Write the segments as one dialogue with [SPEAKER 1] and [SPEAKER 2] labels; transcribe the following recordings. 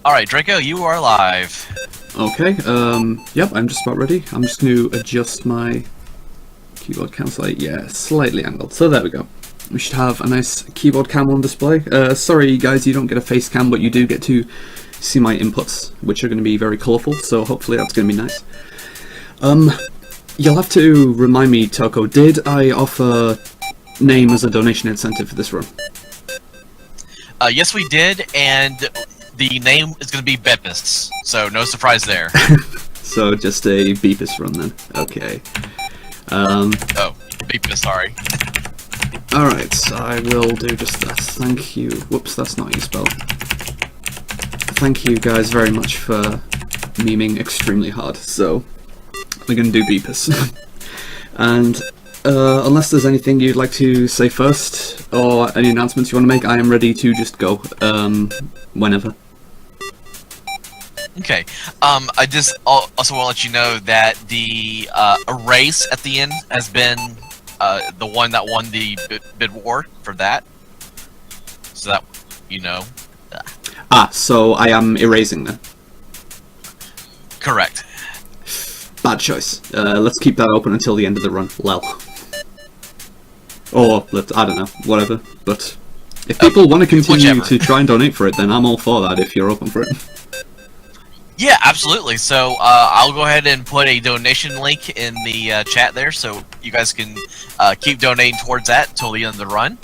[SPEAKER 1] Alright, Draco, you are live.
[SPEAKER 2] Okay, yep, I'm just about ready. I'm just going to adjust my keyboard cam slightly angled. So there we go. We should have a nice keyboard cam on display. Sorry guys, you don't get a face cam, but you do get to see my inputs, which are going to be very colourful, so hopefully that's going to be nice. You'll have to remind me, Toko, did I offer name as a donation incentive for this run?
[SPEAKER 1] Yes, we did, and the name is going to be Beppis, so no surprise there.
[SPEAKER 2] So just a Beepus run then. Okay.
[SPEAKER 1] Oh, Beepis, sorry.
[SPEAKER 2] Alright, I will do just that. Thank you. Whoops, that's not how you spell. Thank you guys very much for memeing extremely hard. So, we're going to do Beepus. And unless there's anything you'd like to say first, or any announcements you want to make, I am ready to just go, whenever.
[SPEAKER 1] Okay, I just also want to let you know that the erase at the end has been the one that won the bid war for that. So that, you know.
[SPEAKER 2] Ah, so I am erasing them.
[SPEAKER 1] Correct.
[SPEAKER 2] Bad choice. Let's keep that open until the end of the run. Lel. Or, I don't know, whatever. But if people want to continue to try and donate for it, then I'm all for that if you're open for it.
[SPEAKER 1] Yeah, absolutely. So I'll go ahead and put a donation link in the chat there, so you guys can keep donating towards that until the end of the run.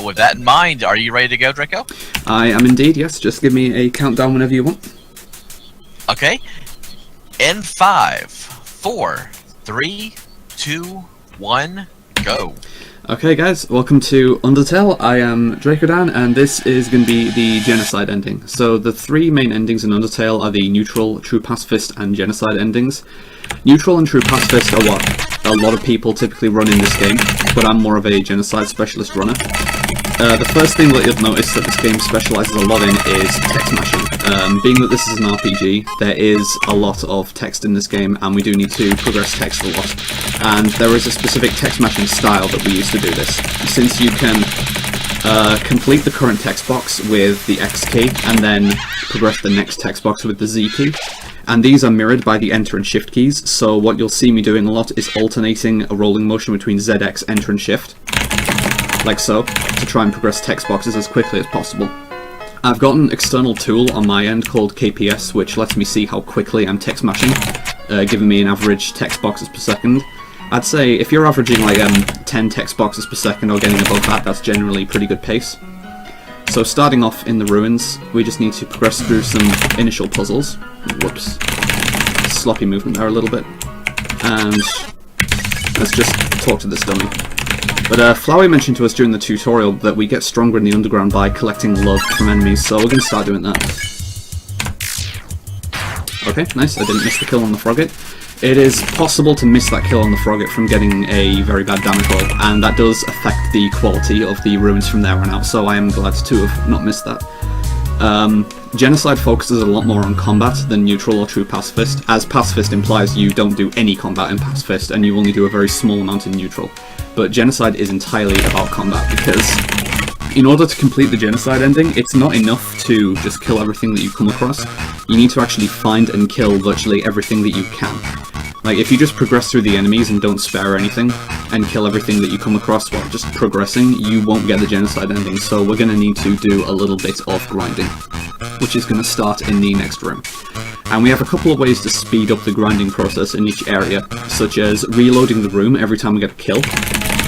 [SPEAKER 1] With that in mind, are you ready to go, Draco?
[SPEAKER 2] I am indeed, yes. Just give me a countdown whenever you want.
[SPEAKER 1] Okay. In 5, 4, 3, 2, 1, go.
[SPEAKER 2] Okay guys, welcome to Undertale. I am Drakodan, and this is going to be the Genocide ending. So the three main endings in Undertale are the Neutral, True Pacifist, and Genocide endings. Neutral and True Pacifist are what a lot of people typically run in this game, but I'm more of a Genocide specialist runner. The first thing that you'll notice that this game specialises a lot in is text mashing. Being that this is an RPG, there is a lot of text in this game, and we do need to progress text a lot. And there is a specific text mashing style that we use to do this. Since you can complete the current text box with the X key, and then progress the next text box with the Z key. And these are mirrored by the Enter and Shift keys, so what you'll see me doing a lot is alternating a rolling motion between ZX, Enter and Shift, like so, to try and progress text boxes as quickly as possible. I've got an external tool on my end called KPS, which lets me see how quickly I'm text mashing, giving me an average text boxes per second. I'd say if you're averaging like 10 text boxes per second or getting above that, that's generally pretty good pace. So starting off in the ruins, we just need to progress through some initial puzzles. Whoops. Sloppy movement there a little bit. And let's just talk to this dummy. But Flowey mentioned to us during the tutorial that we get stronger in the underground by collecting love from enemies, so we're going to start doing that. Okay, nice, I didn't miss the kill on the Frogget. It is possible to miss that kill on the Frogget from getting a very bad damage roll, and that does affect the quality of the ruins from there on out, so I am glad to have not missed that. Genocide focuses a lot more on combat than Neutral or True Pacifist, as Pacifist implies you don't do any combat in Pacifist, and you only do a very small amount in Neutral. But Genocide is entirely about combat, because in order to complete the Genocide ending, it's not enough to just kill everything that you come across. You need to actually find and kill virtually everything that you can. Like, if you just progress through the enemies and don't spare anything, and kill everything that you come across while just progressing, you won't get the Genocide ending, so we're going to need to do a little bit of grinding, which is going to start in the next room. And we have a couple of ways to speed up the grinding process in each area, such as reloading the room every time we get a kill,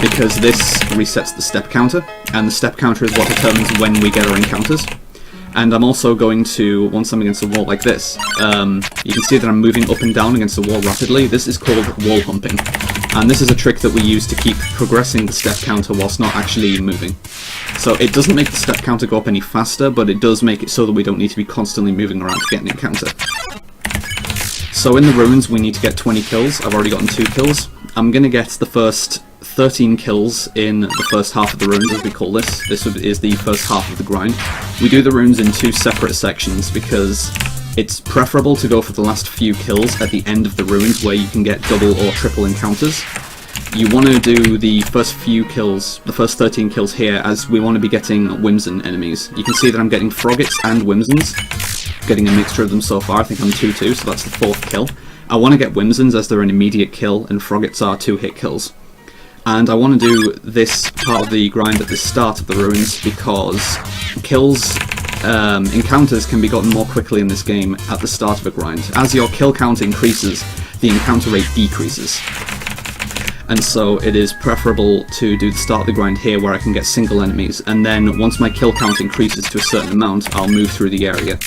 [SPEAKER 2] because this resets the step counter, and the step counter is what determines when we get our encounters. And I'm also going to, once I'm against a wall like this, you can see that I'm moving up and down against the wall rapidly. This is called wall humping, and this is a trick that we use to keep progressing the step counter whilst not actually moving. So it doesn't make the step counter go up any faster, but it does make it so that we don't need to be constantly moving around to get an encounter. So in the ruins we need to get 20 kills. I've already gotten 2 kills. I'm going to get the first 13 kills in the first half of the ruins, as we call this. This is the first half of the grind. We do the ruins in 2 separate sections because it's preferable to go for the last few kills at the end of the ruins where you can get double or triple encounters. You want to do the first few kills, the first 13 kills here, as we want to be getting Whimsun enemies. You can see that I'm getting Froggets and Whimsuns. getting a mixture of them so far. I think I'm 2-2, so that's the 4th kill. I want to get Whimsons as they're an immediate kill, and Froggets are 2-hit kills. And I want to do this part of the grind at the start of the ruins because kills, encounters can be gotten more quickly in this game at the start of a grind. As your kill count increases, the encounter rate decreases. And so it is preferable to do the start of the grind here where I can get single enemies, and then once my kill count increases to a certain amount, I'll move through the area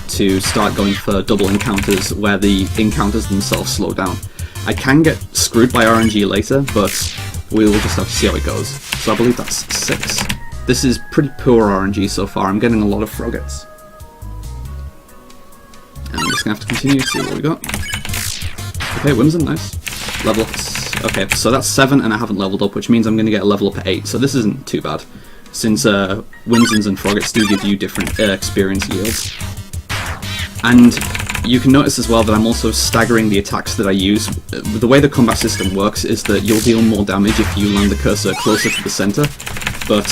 [SPEAKER 2] to start going for double encounters where the encounters themselves slow down. I can get screwed by RNG later, but we will just have to see how it goes. So I believe that's 6. This is pretty poor RNG so far. I'm getting a lot of Froggets. And I'm just going to have to continue to see what we got. Okay, Whimsun, nice. Level up. Okay, so that's 7 and I haven't leveled up, which means I'm going to get a level up at 8. So this isn't too bad, since Whimsuns and Froggets do give you different experience yields. And you can notice as well that I'm also staggering the attacks that I use. The way the combat system works is that you'll deal more damage if you land the cursor closer to the center, but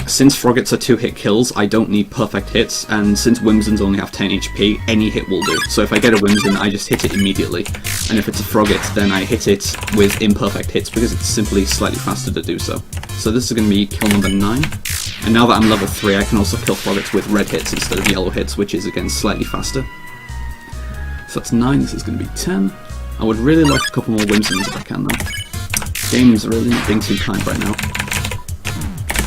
[SPEAKER 2] since Froggets are 2-hit kills, I don't need perfect hits, and since Whimsuns only have 10 HP, any hit will do. So if I get a Whimsun, I just hit it immediately, and if it's a Frogget, then I hit it with imperfect hits because it's simply slightly faster to do so. So this is going to be kill number 9, and now that I'm level 3, I can also kill Froggets with red hits instead of yellow hits, which is again slightly faster. So that's 9, this is going to be 10. I would really like a couple more Whimsuns if I can though. Game's really not being too kind right now.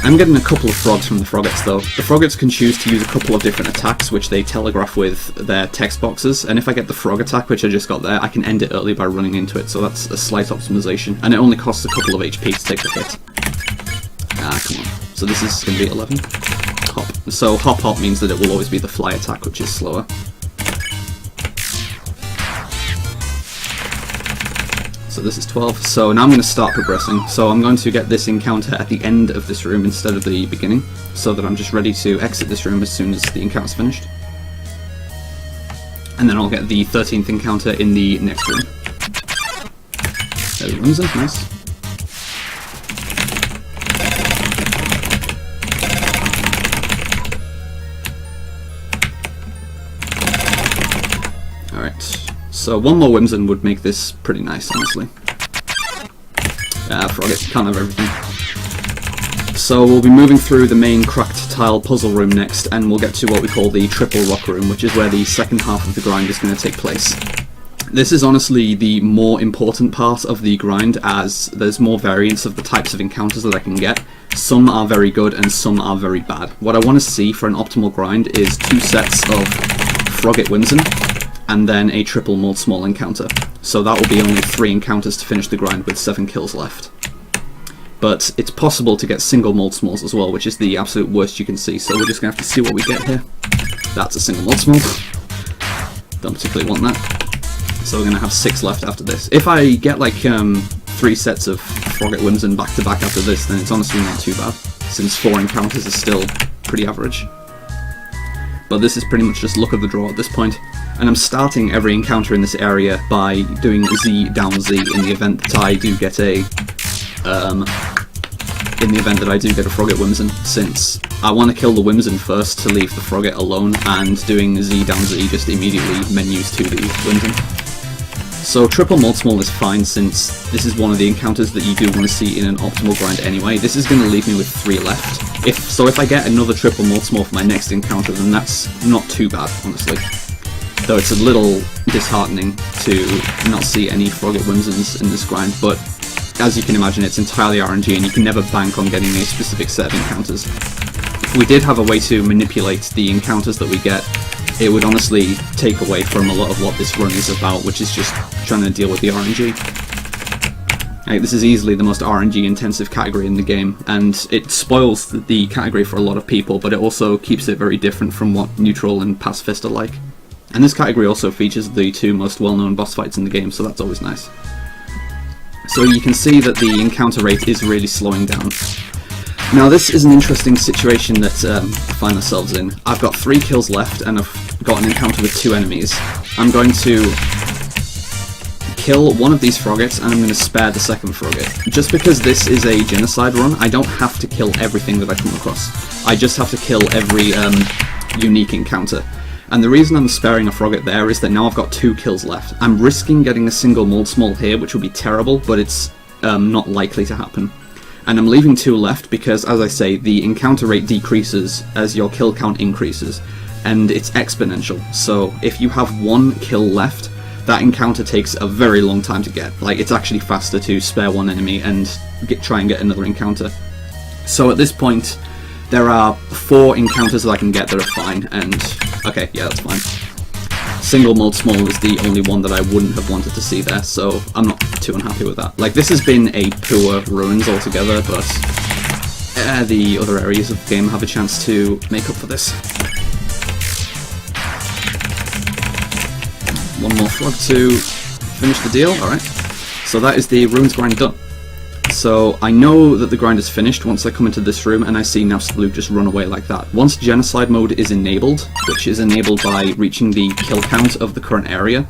[SPEAKER 2] I'm getting a couple of frogs from the Froggets though. The Froggets can choose to use a couple of different attacks which they telegraph with their text boxes, and if I get the frog attack, which I just got there, I can end it early by running into it, so that's a slight optimization, and it only costs a couple of HP to take the hit. Ah, come on. So this is going to be 11. Hop. So hop means that it will always be the fly attack, which is slower. So this is 12, so now I'm going to start progressing. So I'm going to get this encounter at the end of this room instead of the beginning, so that I'm just ready to exit this room as soon as the encounter's finished. And then I'll get the 13th encounter in the next room. There the Whimsun, nice. Alright. So one more Whimsun would make this pretty nice, honestly. Frogget, can't have everything. So we'll be moving through the main cracked tile puzzle room next, and we'll get to what we call the triple rock room, which is where the second half of the grind is going to take place. This is honestly the more important part of the grind, as there's more variants of the types of encounters that I can get. Some are very good and some are very bad. What I want to see for an optimal grind is 2 sets of Frogget Whimsun, and then a triple Mold Small encounter. So that will be only 3 encounters to finish the grind with 7 kills left. But it's possible to get single Mold Smalls as well, which is the absolute worst you can see, so we're just going to have to see what we get here. That's a single Mold Small. Don't particularly want that. So we're going to have 6 left after this. If I get like 3 sets of Frogget Whimsun back to back after this, then it's honestly not too bad, since 4 encounters is still pretty average. But this is pretty much just luck of the draw at this point. And I'm starting every encounter in this area by doing Z down Z in the event that I do get a Frogget Whimsun, since I want to kill the Whimsun first to leave the Frogget alone, and doing Z down Z just immediately menus to the Whimsun. So triple Mold Small is fine, since this is one of the encounters that you do want to see in an optimal grind anyway. This is going to leave me with 3 left. If I get another triple Mold Small for my next encounter, then that's not too bad, honestly. Though it's a little disheartening to not see any Frogget Whimsuns in this grind, but as you can imagine, it's entirely RNG and you can never bank on getting a specific set of encounters. If we did have a way to manipulate the encounters that we get, it would honestly take away from a lot of what this run is about, which is just trying to deal with the RNG. Like, this is easily the most RNG intensive category in the game, and it spoils the category for a lot of people, but it also keeps it very different from what Neutral and Pacifist are like. And this category also features the 2 most well-known boss fights in the game, so that's always nice. So you can see that the encounter rate is really slowing down. Now this is an interesting situation that we find ourselves in. I've got 3 kills left and I've got an encounter with 2 enemies. I'm going to kill one of these Froggets and I'm going to spare the second Frogget. Just because this is a Genocide run, I don't have to kill everything that I come across. I just have to kill every unique encounter. And the reason I'm sparing a Frogget there is that now I've got 2 kills left. I'm risking getting a single Mold Small here, which would be terrible, but it's not likely to happen. And I'm leaving 2 left because, as I say, the encounter rate decreases as your kill count increases, and it's exponential. So if you have 1 kill left, that encounter takes a very long time to get. Like, it's actually faster to spare 1 enemy and try and get another encounter. So at this point, there are 4 encounters that I can get that are fine, and okay, yeah, that's fine. Single Mold Small is the only one that I wouldn't have wanted to see there, so I'm not too unhappy with that. Like, this has been a poor Ruins altogether, but the other areas of the game have a chance to make up for this. One more frog to finish the deal, alright. So that is the Ruins grind done. So I know that the grind is finished once I come into this room and I see Napstablook just run away like that. Once Genocide mode is enabled, which is enabled by reaching the kill count of the current area,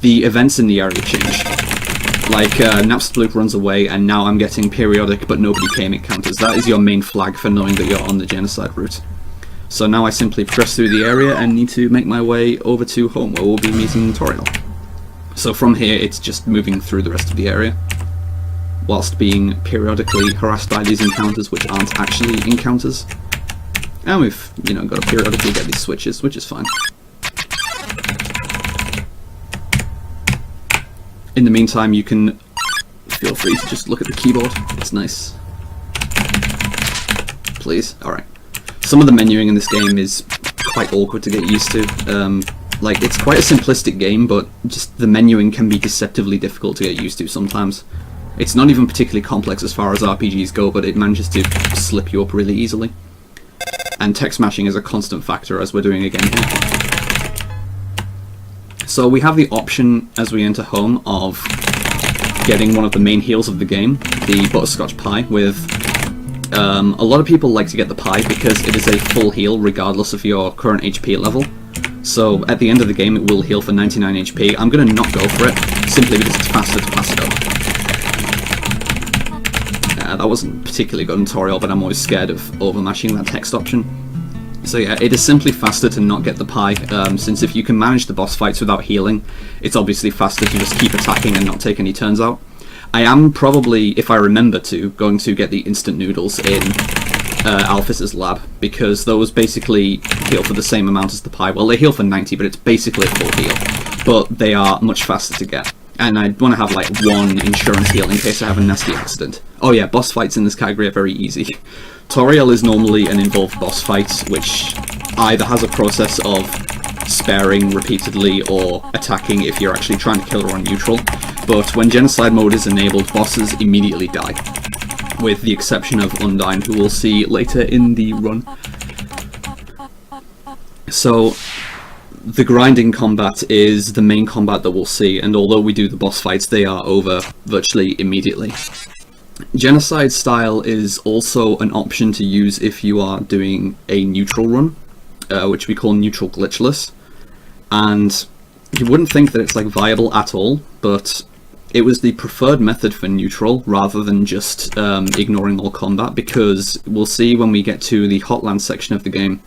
[SPEAKER 2] the events in the area change. Like, Napstablook runs away and now I'm getting periodic but nobody came encounters. That is your main flag for knowing that you're on the Genocide route. So now I simply progress through the area and need to make my way over to home, where we'll be meeting Toriel. So from here, it's just moving through the rest of the area, whilst being periodically harassed by these encounters, which aren't actually encounters. And we've, you know, got to periodically get these switches, which is fine. In the meantime, you can feel free to just look at the keyboard. It's nice. Please? Alright. Some of the menuing in this game is quite awkward to get used to. Like, it's quite a simplistic game, but just the menuing can be deceptively difficult to get used to sometimes. It's not even particularly complex as far as RPGs go, but it manages to slip you up really easily. And text mashing is a constant factor, as we're doing again here. So we have the option, as we enter home, of getting one of the main heals of the game, the Butterscotch Pie, with... a lot of people like to get the pie because it is a full heal regardless of your current HP level. So at the end of the game it will heal for 99 HP. I'm going to not go for it, simply because it's faster to pass it up. That wasn't particularly good in Toriel, but I'm always scared of overmashing that text option. So yeah, it is simply faster to not get the pie, since if you can manage the boss fights without healing, it's obviously faster to just keep attacking and not take any turns out. I am probably, if I remember to, going to get the instant noodles in Alphys's lab, because those basically heal for the same amount as the pie. Well, they heal for 90, but it's basically a full heal. But they are much faster to get. And I want to have, like, 1 insurance heal in case I have a nasty accident. Oh yeah, boss fights in this category are very easy. Toriel is normally an involved boss fight, which either has a process of sparing repeatedly or attacking if you're actually trying to kill her on neutral. But when Genocide mode is enabled, bosses immediately die, with the exception of Undyne, who we'll see later in the run. So the grinding combat is the main combat that we'll see, and although we do the boss fights, they are over virtually immediately. Genocide style is also an option to use if you are doing a neutral run, which we call neutral glitchless, and you wouldn't think that it's like viable at all, but it was the preferred method for neutral rather than just ignoring all combat, because we'll see when we get to the Hotlands section of the game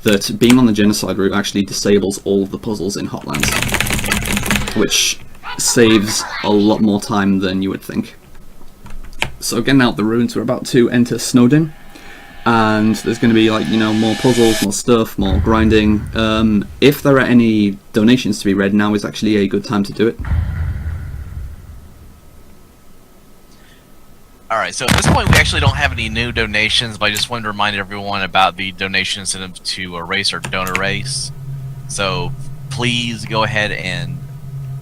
[SPEAKER 2] that being on the Genocide route actually disables all of the puzzles in Hotlands, which saves a lot more time than you would think. So getting out the ruins, we're about to enter Snowdin, and there's going to be, like, you know, more puzzles, more stuff, more grinding. If there are any donations to be read, now is actually a good time to do it.
[SPEAKER 1] Alright, so at this point we actually don't have any new donations, but I just wanted to remind everyone about the donation incentive to Erase or Don't Erase. So please go ahead and,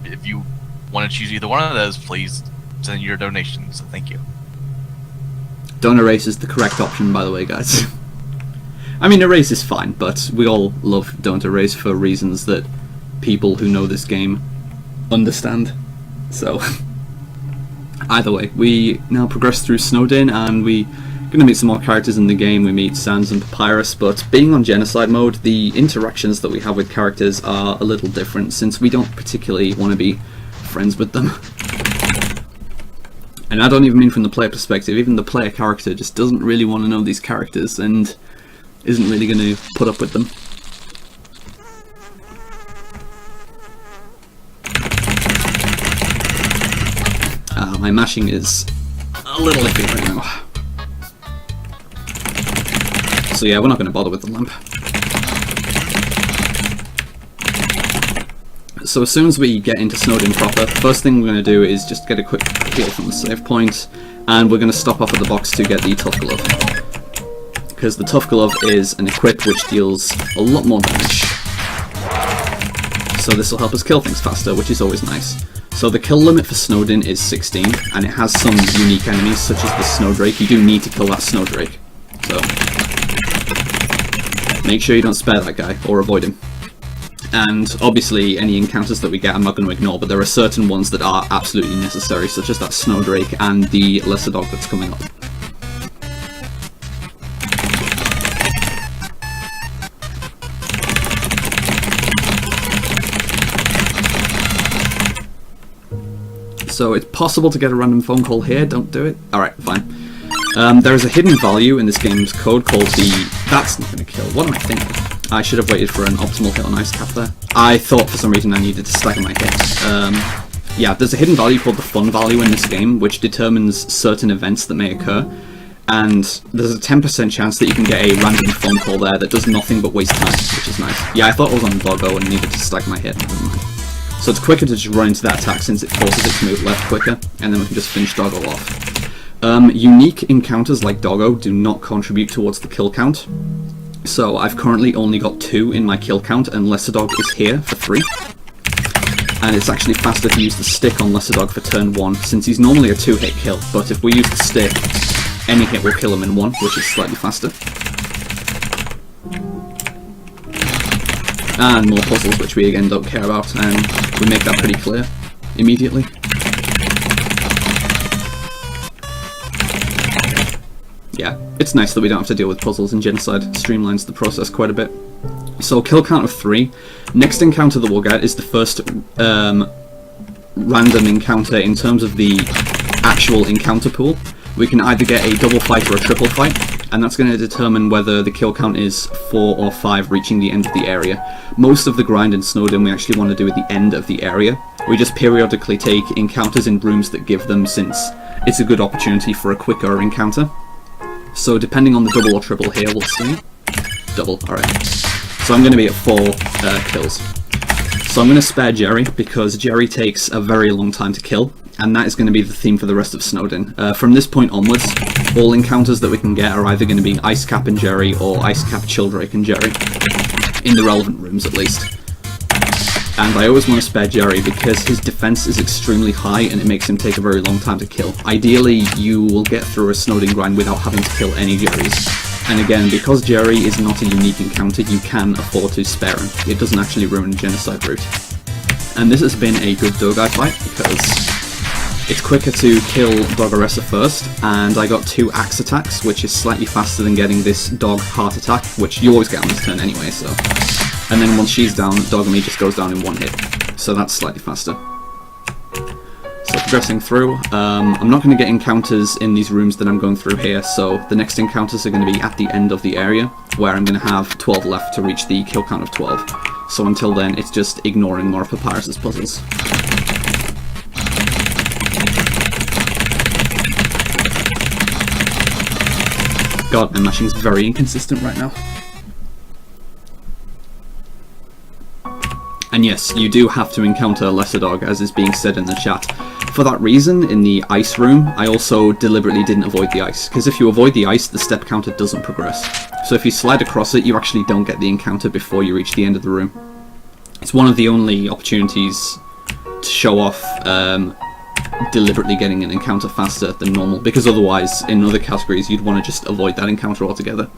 [SPEAKER 1] if you want to choose either one of those, please send your donations. So thank you.
[SPEAKER 2] Don't Erase is the correct option, by the way, guys. I mean, Erase is fine, but we all love Don't Erase for reasons that people who know this game understand. So... either way, we now progress through Snowdin, and we're going to meet some more characters in the game. We meet Sans and Papyrus, but being on Genocide mode, the interactions that we have with characters are a little different, since we don't particularly want to be friends with them. And I don't even mean from the player perspective, even the player character just doesn't really want to know these characters, and isn't really going to put up with them. My mashing is a little iffy right now. So yeah, we're not going to bother with the lamp. So as soon as we get into Snowdin proper, first thing we're going to do is just get a quick heal from the save point, and we're going to stop off at the box to get the Tough Glove. Because the Tough Glove is an equip which deals a lot more damage. So this will help us kill things faster, which is always nice. So the kill limit for Snowdin is 16, and it has some unique enemies such as the Snowdrake. You do need to kill that Snowdrake. So make sure you don't spare that guy, or avoid him. And obviously any encounters that we get I'm not going to ignore, but there are certain ones that are absolutely necessary, such as that Snowdrake and the Lesser Dog that's coming up. So it's possible to get a random phone call here, don't do it. Alright, fine. There is a hidden value in this game's code called the... That's not going to kill. What am I thinking? I should have waited for an optimal hit on Ice Cap there. I thought for some reason I needed to stagger my hits. Yeah, there's a hidden value called the fun value in this game, which determines certain events that may occur. And there's a 10% chance that you can get a random phone call there that does nothing but waste time, which is nice. Yeah, I thought it was on Doggo and needed to stagger my hit. Never mind. So it's quicker to just run into that attack since it forces it to move left quicker, and then we can just finish Doggo off. Unique encounters like Doggo do not contribute towards the kill count. So I've currently only got 2 in my kill count, and Lesser Dog is here for 3. And it's actually faster to use the stick on Lesser Dog for turn 1, since he's normally a 2-hit kill, but if we use the stick, any hit will kill him in 1, which is slightly faster. And more puzzles, which we again don't care about, and we make that pretty clear immediately. Yeah, it's nice that we don't have to deal with puzzles in Genocide. It streamlines the process quite a bit. So kill count of 3. Next encounter that we'll get is the first random encounter in terms of the actual encounter pool. We can either get a double fight or a triple fight, and that's going to determine whether the kill count is 4 or 5 reaching the end of the area. Most of the grind in Snowdin we actually want to do at the end of the area. We just periodically take encounters in rooms that give them, since it's a good opportunity for a quicker encounter. So depending on the double or triple here, we'll see. Double, alright. So I'm going to be at 4 kills. So I'm going to spare Jerry, because Jerry takes a very long time to kill, and that is going to be the theme for the rest of Snowdin. From this point onwards, all encounters that we can get are either going to be Ice Cap and Jerry, or Ice Cap, Chilldrake and Jerry. In the relevant rooms, at least. And I always want to spare Jerry because his defense is extremely high and it makes him take a very long time to kill. Ideally, you will get through a Snowdin grind without having to kill any Jerrys. And again, because Jerry is not a unique encounter, you can afford to spare him. It doesn't actually ruin the Genocide route. And this has been a good Dogai fight because it's quicker to kill Doggeressa first, and I got 2 axe attacks, which is slightly faster than getting this dog heart attack, which you always get on this turn anyway, so... And then once she's down, Dogamy just goes down in 1 hit, so that's slightly faster. So progressing through, I'm not going to get encounters in these rooms that I'm going through here, so the next encounters are going to be at the end of the area, where I'm going to have 12 left to reach the kill count of 12. So until then, it's just ignoring more of Papyrus's puzzles. God, my mashing's very inconsistent right now. And yes, you do have to encounter Lesser Dog, as is being said in the chat. For that reason, in the ice room, I also deliberately didn't avoid the ice, because if you avoid the ice, the step counter doesn't progress. So if you slide across it, you actually don't get the encounter before you reach the end of the room. It's one of the only opportunities to show off deliberately getting an encounter faster than normal, because otherwise, in other categories, you'd want to just avoid that encounter altogether.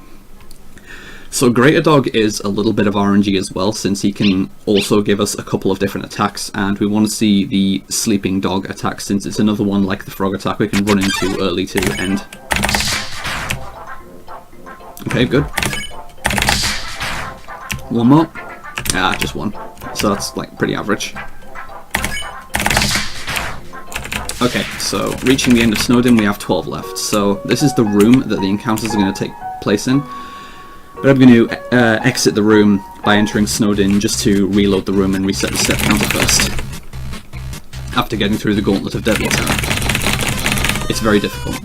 [SPEAKER 2] So Greater Dog is a little bit of RNG as well, since he can also give us a couple of different attacks, and we want to see the Sleeping Dog attack, since it's another one like the Frog attack we can run into early to end. Okay, good. One more. Ah, just 1. So that's like pretty average. Okay, so reaching the end of Snowdin, we have 12 left. So this is the room that the encounters are going to take place in. But I'm going to exit the room by entering Snowdin just to reload the room and reset the step counter first, after getting through the gauntlet of Deadly Terror. it's very difficult.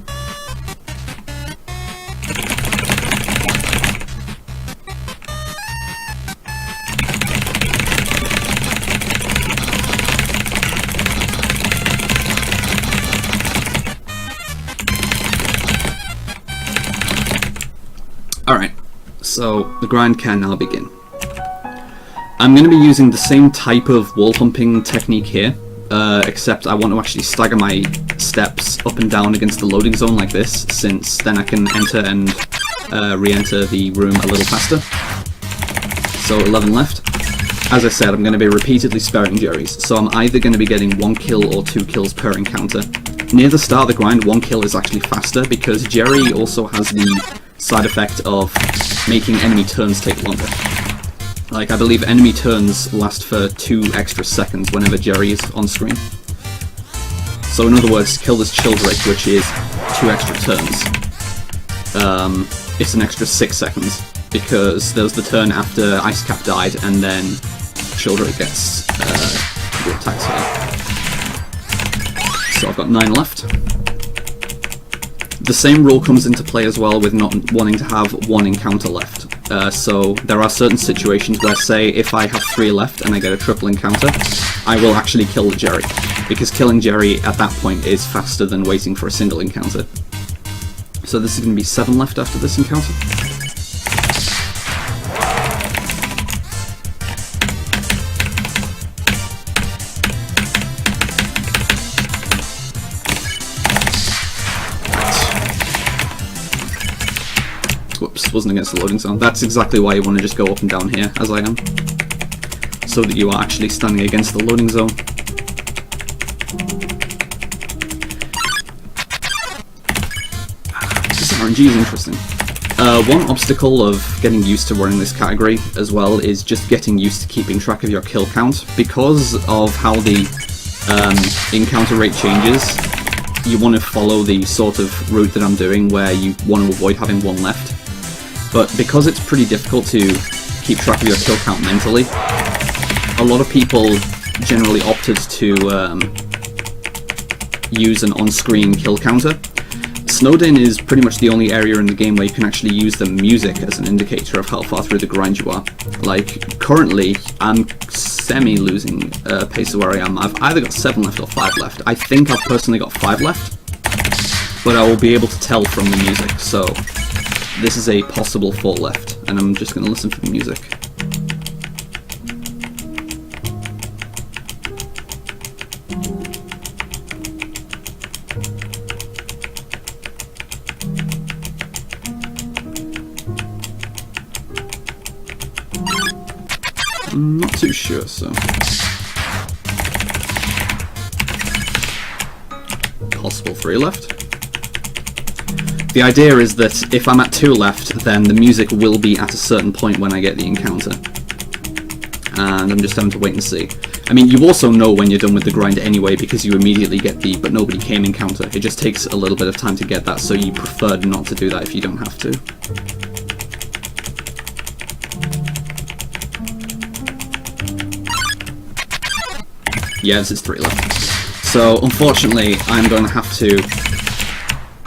[SPEAKER 2] Alright, so the grind can now begin. I'm going to be using the same type of wall humping technique here, except I want to actually stagger my steps up and down against the loading zone like this, since then I can enter and re-enter the room a little faster. So 11 left. As I said, I'm going to be repeatedly sparing Jerry's, so I'm either going to be getting 1 kill or 2 kills per encounter. Near the start of the grind, 1 kill is actually faster, because Jerry also has the side effect of making enemy turns take longer. Like, I believe enemy turns last for 2 extra seconds whenever Jerry is on screen. So in other words, kill this Childrake, which is 2 extra turns. It's an extra 6 seconds, because there's the turn after Icecap died, and then Childrake gets the attacks here. So I've got 9 left. The same rule comes into play as well with not wanting to have 1 encounter left. So there are certain situations where, say, if I have 3 left and I get a triple encounter, I will actually kill the Jerry, because killing Jerry at that point is faster than waiting for a single encounter. So this is going to be 7 left after this encounter. Whoops, wasn't against the loading zone. That's exactly why you want to just go up and down here, as I am. So that you are actually standing against the loading zone. This RNG is interesting. One obstacle of getting used to running this category, as well, is just getting used to keeping track of your kill count. Because of how the encounter rate changes, you want to follow the sort of route that I'm doing, where you want to avoid having 1 left. But because it's pretty difficult to keep track of your kill count mentally, a lot of people generally opted to use an on-screen kill counter. Snowden is pretty much the only area in the game where you can actually use the music as an indicator of how far through the grind you are. Like, currently, I'm semi-losing pace of where I am. I've either got 7 left or 5 left. I think I've personally got 5 left, but I will be able to tell from the music, so this is a possible 4 left, and I'm just going to listen to the music. I'm not too sure, so possible 3 left. The idea is that if I'm at 2 left, then the music will be at a certain point when I get the encounter. And I'm just having to wait and see. I mean, you also know when you're done with the grind anyway, because you immediately get the "but nobody came" encounter. It just takes a little bit of time to get that, so you prefer not to do that if you don't have to. Yeah, this is 3 left. So, unfortunately, I'm going to have to...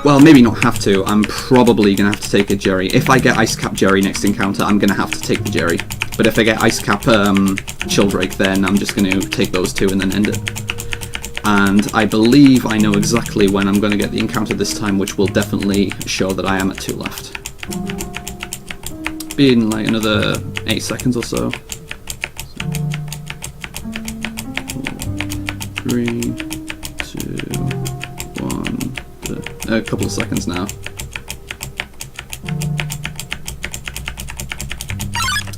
[SPEAKER 2] Well, maybe not have to, I'm probably going to have to take a Jerry. If I get Icecap Jerry next encounter, I'm going to have to take the Jerry. But if I get Icecap Childrake, then I'm just going to take those 2 and then end it. And I believe I know exactly when I'm going to get the encounter this time, which will definitely show that I am at 2 left. Be in like another 8 seconds or so. 3, 2, 1... A couple of seconds now.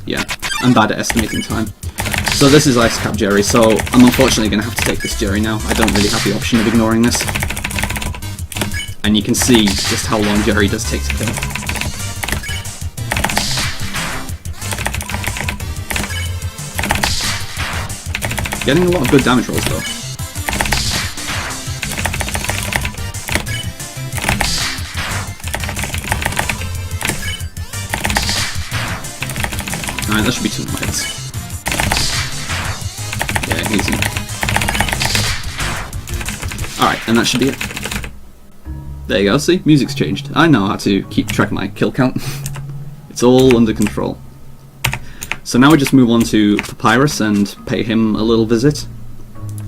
[SPEAKER 2] Yeah, I'm bad at estimating time. So this is Icecap Jerry, so I'm unfortunately going to have to take this Jerry now. I don't really have the option of ignoring this. And you can see just how long Jerry does take to kill. Getting a lot of good damage rolls though. Alright, that should be 2 minutes. Yeah, easy. Alright, and that should be it. There you go, see? Music's changed. I know how to keep track of my kill count. It's all under control. So now we just move on to Papyrus and pay him a little visit.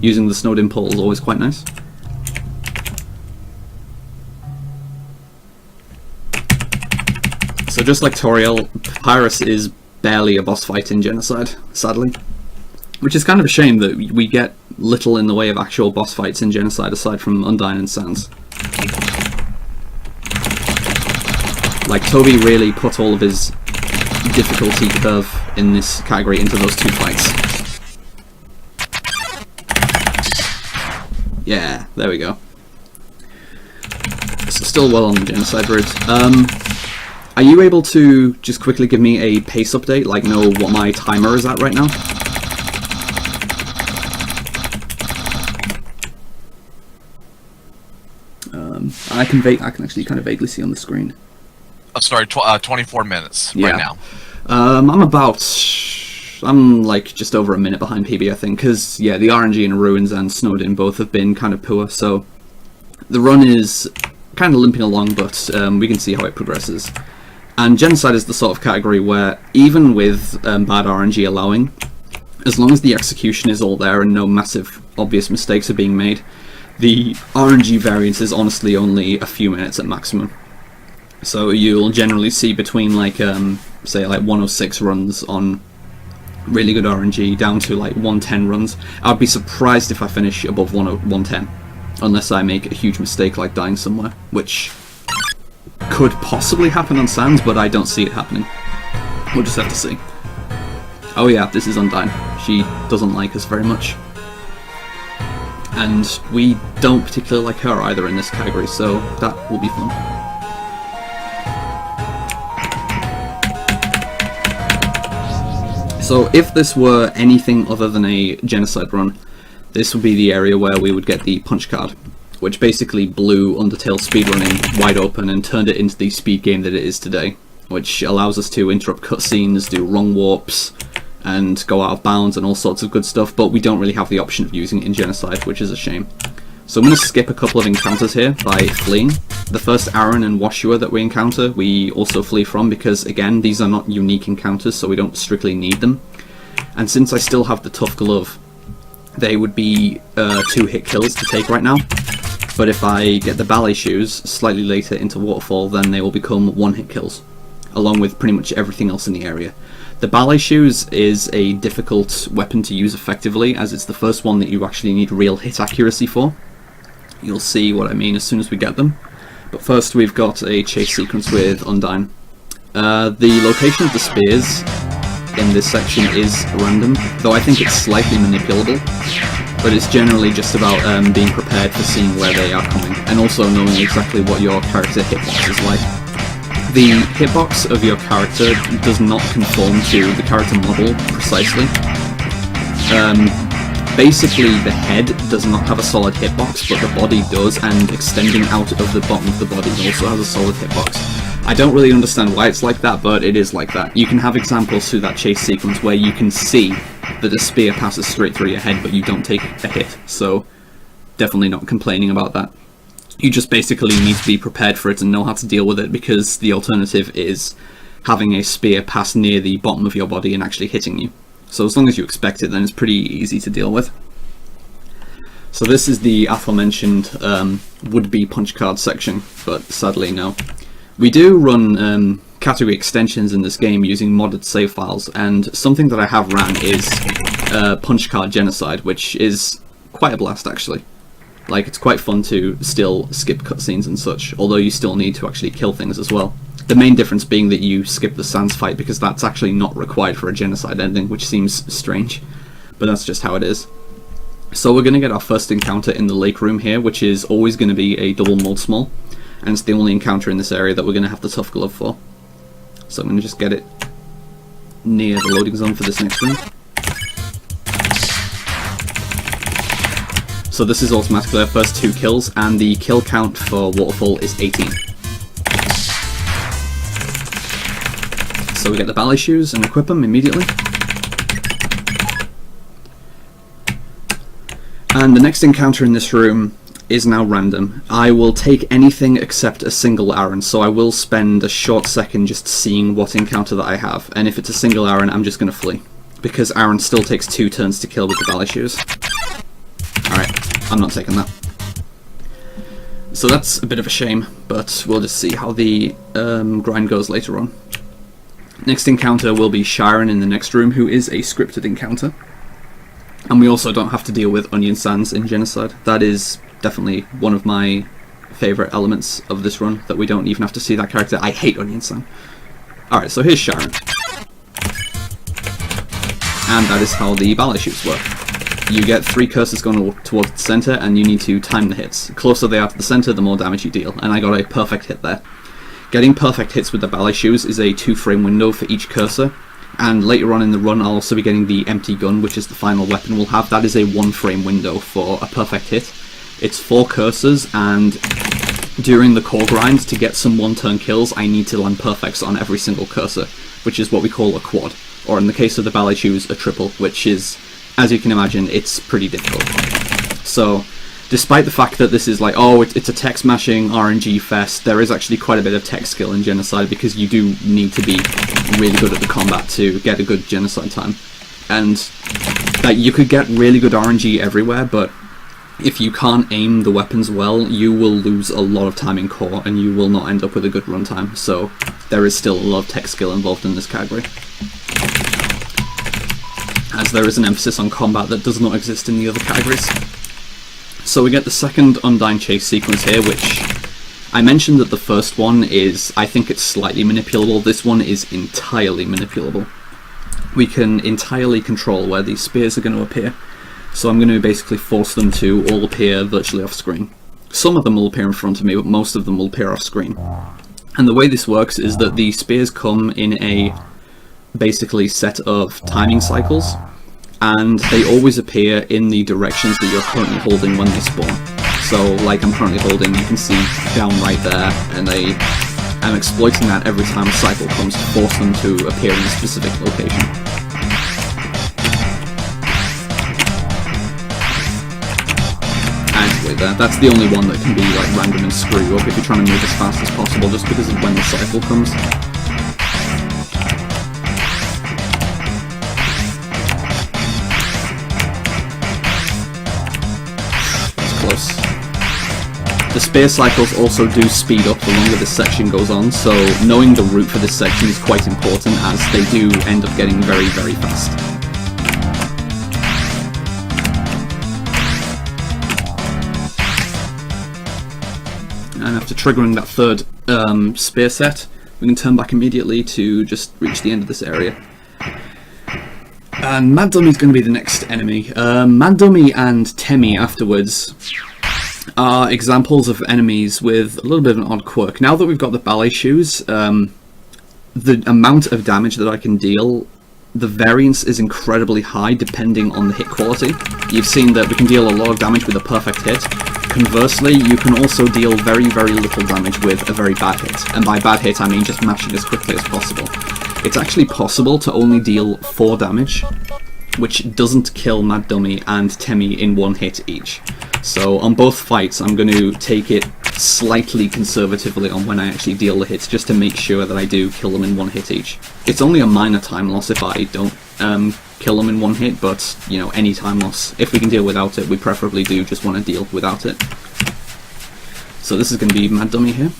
[SPEAKER 2] Using the snowed in pole is always quite nice. So just like Toriel, Papyrus is barely a boss fight in Genocide, sadly. Which is kind of a shame that we get little in the way of actual boss fights in Genocide aside from Undyne and Sans. Like, Toby really put all of his difficulty curve in this category into those two fights. Yeah, there we go. So still well on the Genocide route. Are you able to just quickly give me a pace update, like know what my timer is at right now? I can actually kind of vaguely see on the screen.
[SPEAKER 1] Oh, sorry, 24 minutes right now.
[SPEAKER 2] I'm like just over a minute behind PB, I think, because yeah, the RNG in Ruins and Snowed In both have been kind of poor, so the run is kind of limping along, but we can see how it progresses. And Genocide is the sort of category where, even with bad RNG allowing, as long as the execution is all there and no massive obvious mistakes are being made, the RNG variance is honestly only a few minutes at maximum. So you'll generally see between like, say like 106 runs on really good RNG down to like 110 runs. I'd be surprised if I finish above 110, unless I make a huge mistake like dying somewhere, which could possibly happen on Sans, but I don't see it happening. We'll just have to see. Oh yeah, this is Undyne. She doesn't like us very much. And we don't particularly like her either in this category, so that will be fun. So if this were anything other than a Genocide run, this would be the area where we would get the punch card, which basically blew Undertale speedrunning wide open and turned it into the speed game that it is today, which allows us to interrupt cutscenes, do wrong warps, and go out of bounds and all sorts of good stuff, but we don't really have the option of using it in Genocide, which is a shame. So I'm going to skip a couple of encounters here by fleeing. The first Aaron and Washua that we encounter, we also flee from because, again, these are not unique encounters, so we don't strictly need them. And since I still have the Tough Glove, they would be 2 hit kills to take right now. But if I get the ballet shoes slightly later into Waterfall, then they will become 1 hit kills, along with pretty much everything else in the area. The ballet shoes is a difficult weapon to use effectively, as it's the first one that you actually need real hit accuracy for. You'll see what I mean as soon as we get them. But first we've got a chase sequence with Undyne. The location of the spears in this section is random, though I think it's slightly manipulable. But it's generally just about being prepared for seeing where they are coming, and also knowing exactly what your character hitbox is like. The hitbox of your character does not conform to the character model precisely. Basically, the head does not have a solid hitbox, but the body does, and extending out of the bottom of the body also has a solid hitbox. I don't really understand why it's like that, but it is like that. You can have examples through that chase sequence where you can see that a spear passes straight through your head, but you don't take a hit, so definitely not complaining about that. You just basically need to be prepared for it and know how to deal with it, because the alternative is having a spear pass near the bottom of your body and actually hitting you. So as long as you expect it, then it's pretty easy to deal with. So this is the aforementioned would-be punch card section, but sadly no. We do run category extensions in this game using modded save files, and something that I have ran is punch card Genocide, which is quite a blast actually. Like, it's quite fun to still skip cutscenes and such, although you still need to actually kill things as well. The main difference being that you skip the Sans fight, because that's actually not required for a Genocide ending, which seems strange, but that's just how it is. So we're going to get our first encounter in the lake room here, which is always going to be a double mold small, and it's the only encounter in this area that we're going to have the Tough Glove for. So I'm going to just get it near the loading zone for this next room. So this is automatically our first 2 kills, and the kill count for Waterfall is 18. So we get the ballet shoes and equip them immediately. And the next encounter in this room is now random. I will take anything except a single Aaron, so I will spend a short second just seeing what encounter that I have, and if it's a single Aaron, I'm just going to flee, because Aaron still takes 2 turns to kill with the ballet shoes. Alright, I'm not taking that. So that's a bit of a shame, but we'll just see how the grind goes later on. Next encounter will be Sharon in the next room, who is a scripted encounter. And we also don't have to deal with Onion Sands in Genocide. That is definitely one of my favourite elements of this run, that we don't even have to see that character. I hate Onion Sand. Alright, so here's Sharon. And that is how the ballet shoots work. You get 3 curses going towards the centre, and you need to time the hits. The closer they are to the centre, the more damage you deal, and I got a perfect hit there. Getting perfect hits with the ballet shoes is a 2-frame window for each cursor, and later on in the run I'll also be getting the empty gun, which is the final weapon we'll have. That is a 1-frame window for a perfect hit. It's 4 cursors, and during the core grind, to get some 1-turn kills, I need to land perfects on every single cursor, which is what we call a quad, or in the case of the ballet shoes, a triple, which is, as you can imagine, it's pretty difficult. So, despite the fact that this is like, oh, it's a tech smashing RNG fest, there is actually quite a bit of tech skill in Genocide, because you do need to be really good at the combat to get a good Genocide time. And that you could get really good RNG everywhere, but if you can't aim the weapons well, you will lose a lot of time in core, and you will not end up with a good runtime. So there is still a lot of tech skill involved in this category, as there is an emphasis on combat that does not exist in the other categories. So we get the second Undyne chase sequence here, which I mentioned that the first one is, I think it's slightly manipulable. This one is entirely manipulable. We can entirely control where these spears are going to appear. So I'm going to basically force them to all appear virtually off screen. Some of them will appear in front of me, but most of them will appear off screen. And the way this works is that the spears come in a basically set of timing cycles, and they always appear in the directions that you're currently holding when they spawn. So like I'm currently holding, you can see down right there, and I'm exploiting that every time a cycle comes to force them to appear in a specific location. That's the only one that can be like random and screw you up if you're trying to move as fast as possible, just because of when the cycle comes. That's close. The spear cycles also do speed up the longer this section goes on, so knowing the route for this section is quite important, as they do end up getting very, very fast. And after triggering that third spear set, we can turn back immediately to just reach the end of this area. And Mad Dummy's going to be the next enemy. Mad Dummy and Temmie afterwards are examples of enemies with a little bit of an odd quirk. Now that we've got the ballet shoes, the amount of damage that I can deal, the variance is incredibly high depending on the hit quality. You've seen that we can deal a lot of damage with a perfect hit. Conversely, you can also deal very, very little damage with a very bad hit. And by bad hit, I mean just mashing as quickly as possible. It's actually possible to only deal 4 damage, which doesn't kill Mad Dummy and Temmie in 1 hit each. So on both fights, I'm going to take it slightly conservatively on when I actually deal the hits, just to make sure that I do kill them in 1 hit each. It's only a minor time loss if I don't kill them in 1 hit, but, you know, any time loss, if we can deal without it, we preferably do just want to deal without it. So this is going to be Mad Dummy here.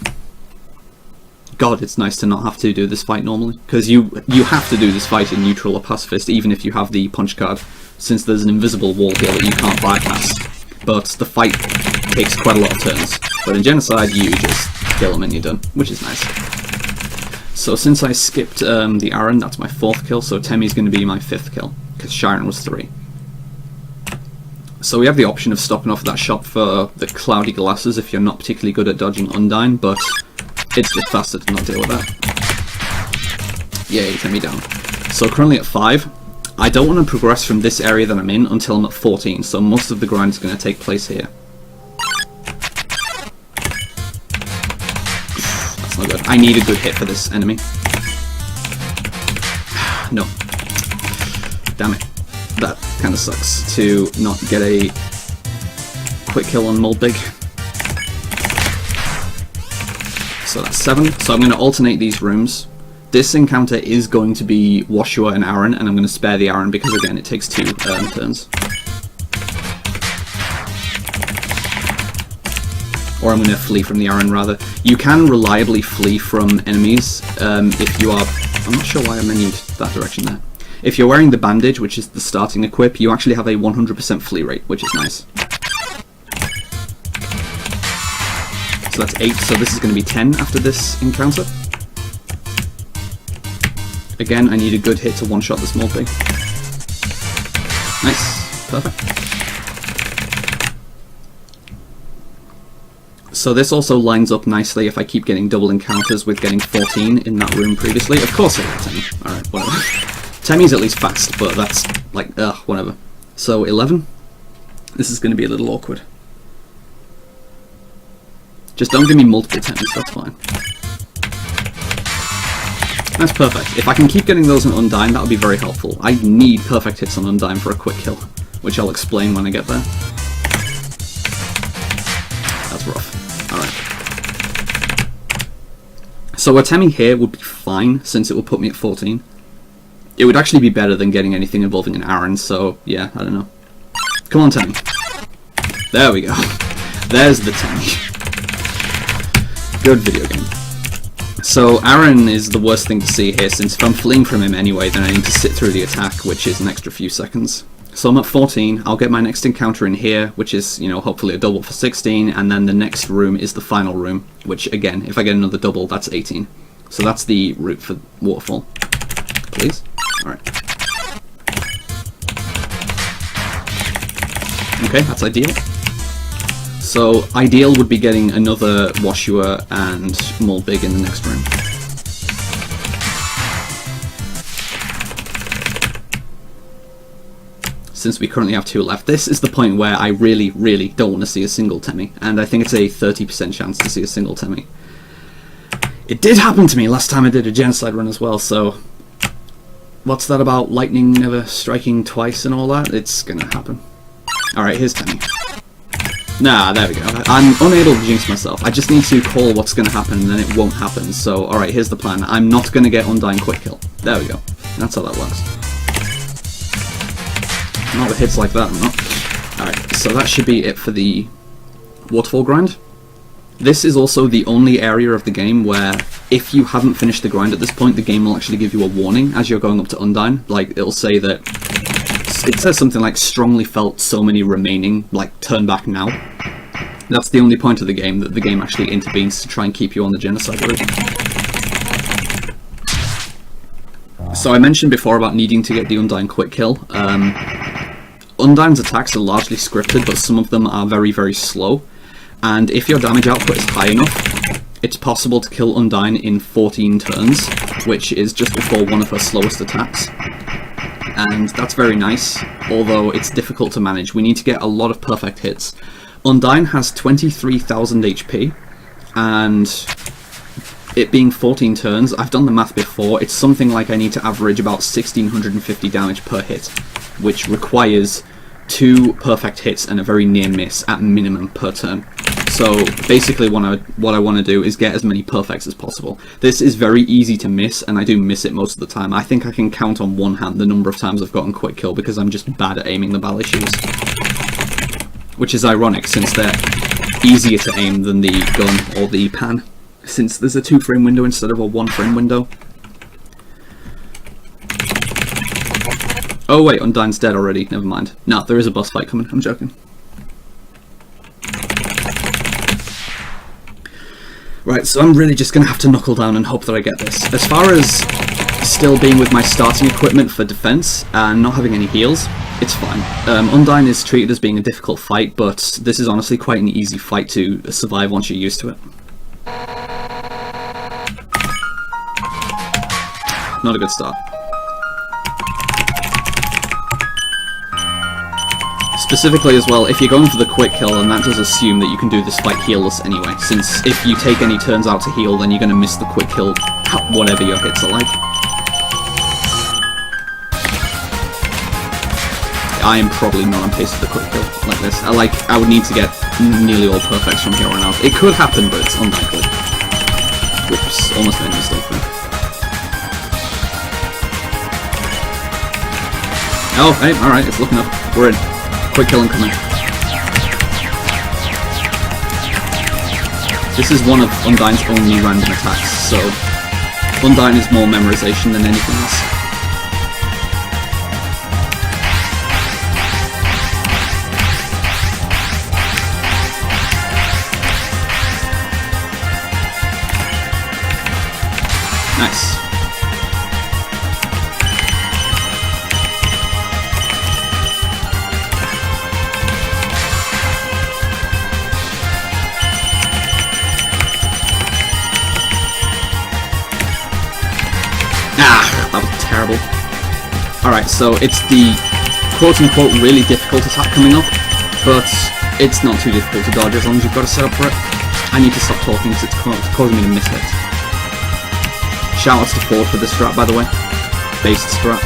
[SPEAKER 2] God, it's nice to not have to do this fight normally, because you have to do this fight in neutral or pacifist, even if you have the punch card, since there's an invisible wall here that you can't bypass. But the fight takes quite a lot of turns. But in Genocide, you just kill them and you're done, which is nice. So since I skipped the Aaron, that's my 4th kill, so Temmie's going to be my 5th kill, because Sharon was 3. So we have the option of stopping off at that shop for the cloudy glasses if you're not particularly good at dodging Undyne, but it's just faster to not deal with that. Yay, Temmie down. So currently at 5. I don't want to progress from this area that I'm in until I'm at 14, so most of the grind is going to take place here. That's not good. I need a good hit for this enemy. No. Damn it. That kind of sucks to not get a quick kill on Moldbig. So that's 7. So I'm going to alternate these rooms. This encounter is going to be Woshua and Aaron, and I'm going to spare the Aaron because, again, it takes 2 turns. Or I'm going to flee from the Aaron, rather. You can reliably flee from enemies if you are... I'm not sure why I menued that direction there. If you're wearing the bandage, which is the starting equip, you actually have a 100% flee rate, which is nice. So that's 8, so this is going to be 10 after this encounter. Again, I need a good hit to one-shot the small pig. Nice. Perfect. So this also lines up nicely if I keep getting double encounters with getting 14 in that room previously. Of course I got Temmie. Alright, whatever. Temmie's at least fast, but that's like, whatever. So 11. This is going to be a little awkward. Just don't give me multiple Temmies, that's fine. That's perfect. If I can keep getting those on Undyne, that'll be very helpful. I need perfect hits on Undyne for a quick kill, which I'll explain when I get there. That's rough. Alright. So a Temmie here would be fine, since it will put me at 14. It would actually be better than getting anything involving an Aaron, so yeah, I don't know. Come on, Temmie. There we go. There's the Temmie. Good video game. So Aaron is the worst thing to see here, since if I'm fleeing from him anyway, then I need to sit through the attack, which is an extra few seconds. So I'm at 14, I'll get my next encounter in here, which is, you know, hopefully a double for 16, and then the next room is the final room, which again, if I get another double, that's 18. So that's the route for Waterfall. Please? Alright. Okay, that's ideal. So, ideal would be getting another Woshua and Mulbig in the next room. Since we currently have 2 left, this is the point where I really, really don't want to see a single Temmie, and I think it's a 30% chance to see a single Temmie. It did happen to me last time I did a Genocide run as well, so... What's that about lightning never striking twice and all that? It's gonna happen. Alright, here's Temmie. Nah, there we go. I'm unable to jinx myself. I just need to call what's going to happen, and then it won't happen. So, alright, here's the plan. I'm not going to get Undyne quick kill. There we go. That's how that works. Not with hits like that, I'm not. Alright, so that should be it for the Waterfall grind. This is also the only area of the game where, if you haven't finished the grind at this point, the game will actually give you a warning as you're going up to Undyne. Like, it'll say that... It says something like, strongly felt so many remaining, like, turn back now. That's the only point of the game that the game actually intervenes to try and keep you on the Genocide route. So I mentioned before about needing to get the Undyne quick kill. Undyne's attacks are largely scripted, but some of them are very, very slow. And if your damage output is high enough, it's possible to kill Undyne in 14 turns, which is just before one of her slowest attacks. And that's very nice, although it's difficult to manage. We need to get a lot of perfect hits. Undyne has 23,000 HP, and it being 14 turns, I've done the math before, it's something like I need to average about 1,650 damage per hit, which requires 2 perfect hits and a very near miss at minimum per turn. So basically what I want to do is get as many perfects as possible. This is very easy to miss, and I do miss it most of the time. I think I can count on one hand the number of times I've gotten quick kill because I'm just bad at aiming the ballet shoes. Which is ironic, since they're easier to aim than the gun or the pan, since there's a 2-frame window instead of a 1-frame window. Oh wait, Undyne's dead already, never mind. No, there is a boss fight coming, I'm joking. Right, so I'm really just going to have to knuckle down and hope that I get this. As far as still being with my starting equipment for defense and not having any heals, it's fine. Undyne is treated as being a difficult fight, but this is honestly quite an easy fight to survive once you're used to it. Not a good start. Specifically as well, if you're going for the quick kill, and that does assume that you can do this fight healless anyway, since if you take any turns out to heal, then you're going to miss the quick kill, whatever your hits are like. I am probably not on pace for the quick kill like this. I would need to get nearly all perfects from here on out. It could happen, but it's unlikely. which was almost made a mistake there. Oh, hey, alright, it's looking up. We're in. Quick kill incoming. This is one of Undyne's only random attacks, so Undyne is more memorization than anything else. Nice. That was terrible. Alright, so it's the quote-unquote really difficult attack coming up, but it's not too difficult to dodge as long as you've got a setup for it. I need to stop talking because it's causing me to miss hits. Shoutouts to Ford for this strat, by the way. Based strat.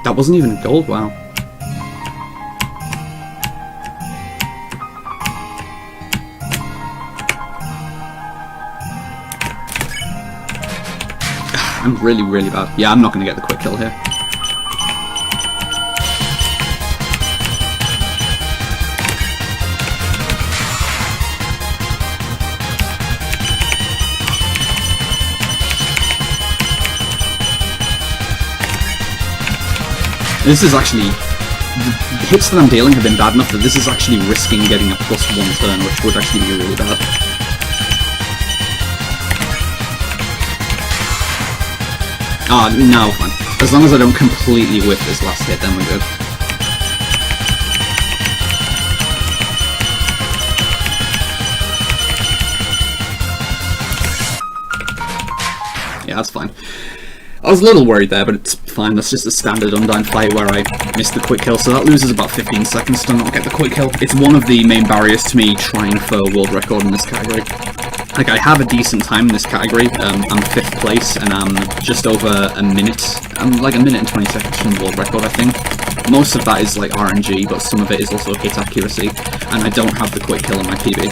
[SPEAKER 2] That wasn't even gold, wow. I'm really, really bad. Yeah, I'm not going to get the quick kill here. This is actually... The hits that I'm dealing have been bad enough that this is actually risking getting a +1 turn, which would actually be really bad. Ah, no, fine. As long as I don't completely whiff this last hit, then we're good. Yeah, that's fine. I was a little worried there, but it's fine. That's just a standard Undyne fight where I missed the quick kill, so that loses about 15 seconds to not get the quick kill. It's one of the main barriers to me trying for world record in this category. Like, I have a decent time in this category. I'm 5th place, and I'm just over a minute. I'm like a minute and 20 seconds from the world record, I think. Most of that is like RNG, but some of it is also hit accuracy, and I don't have the quick kill in my PB.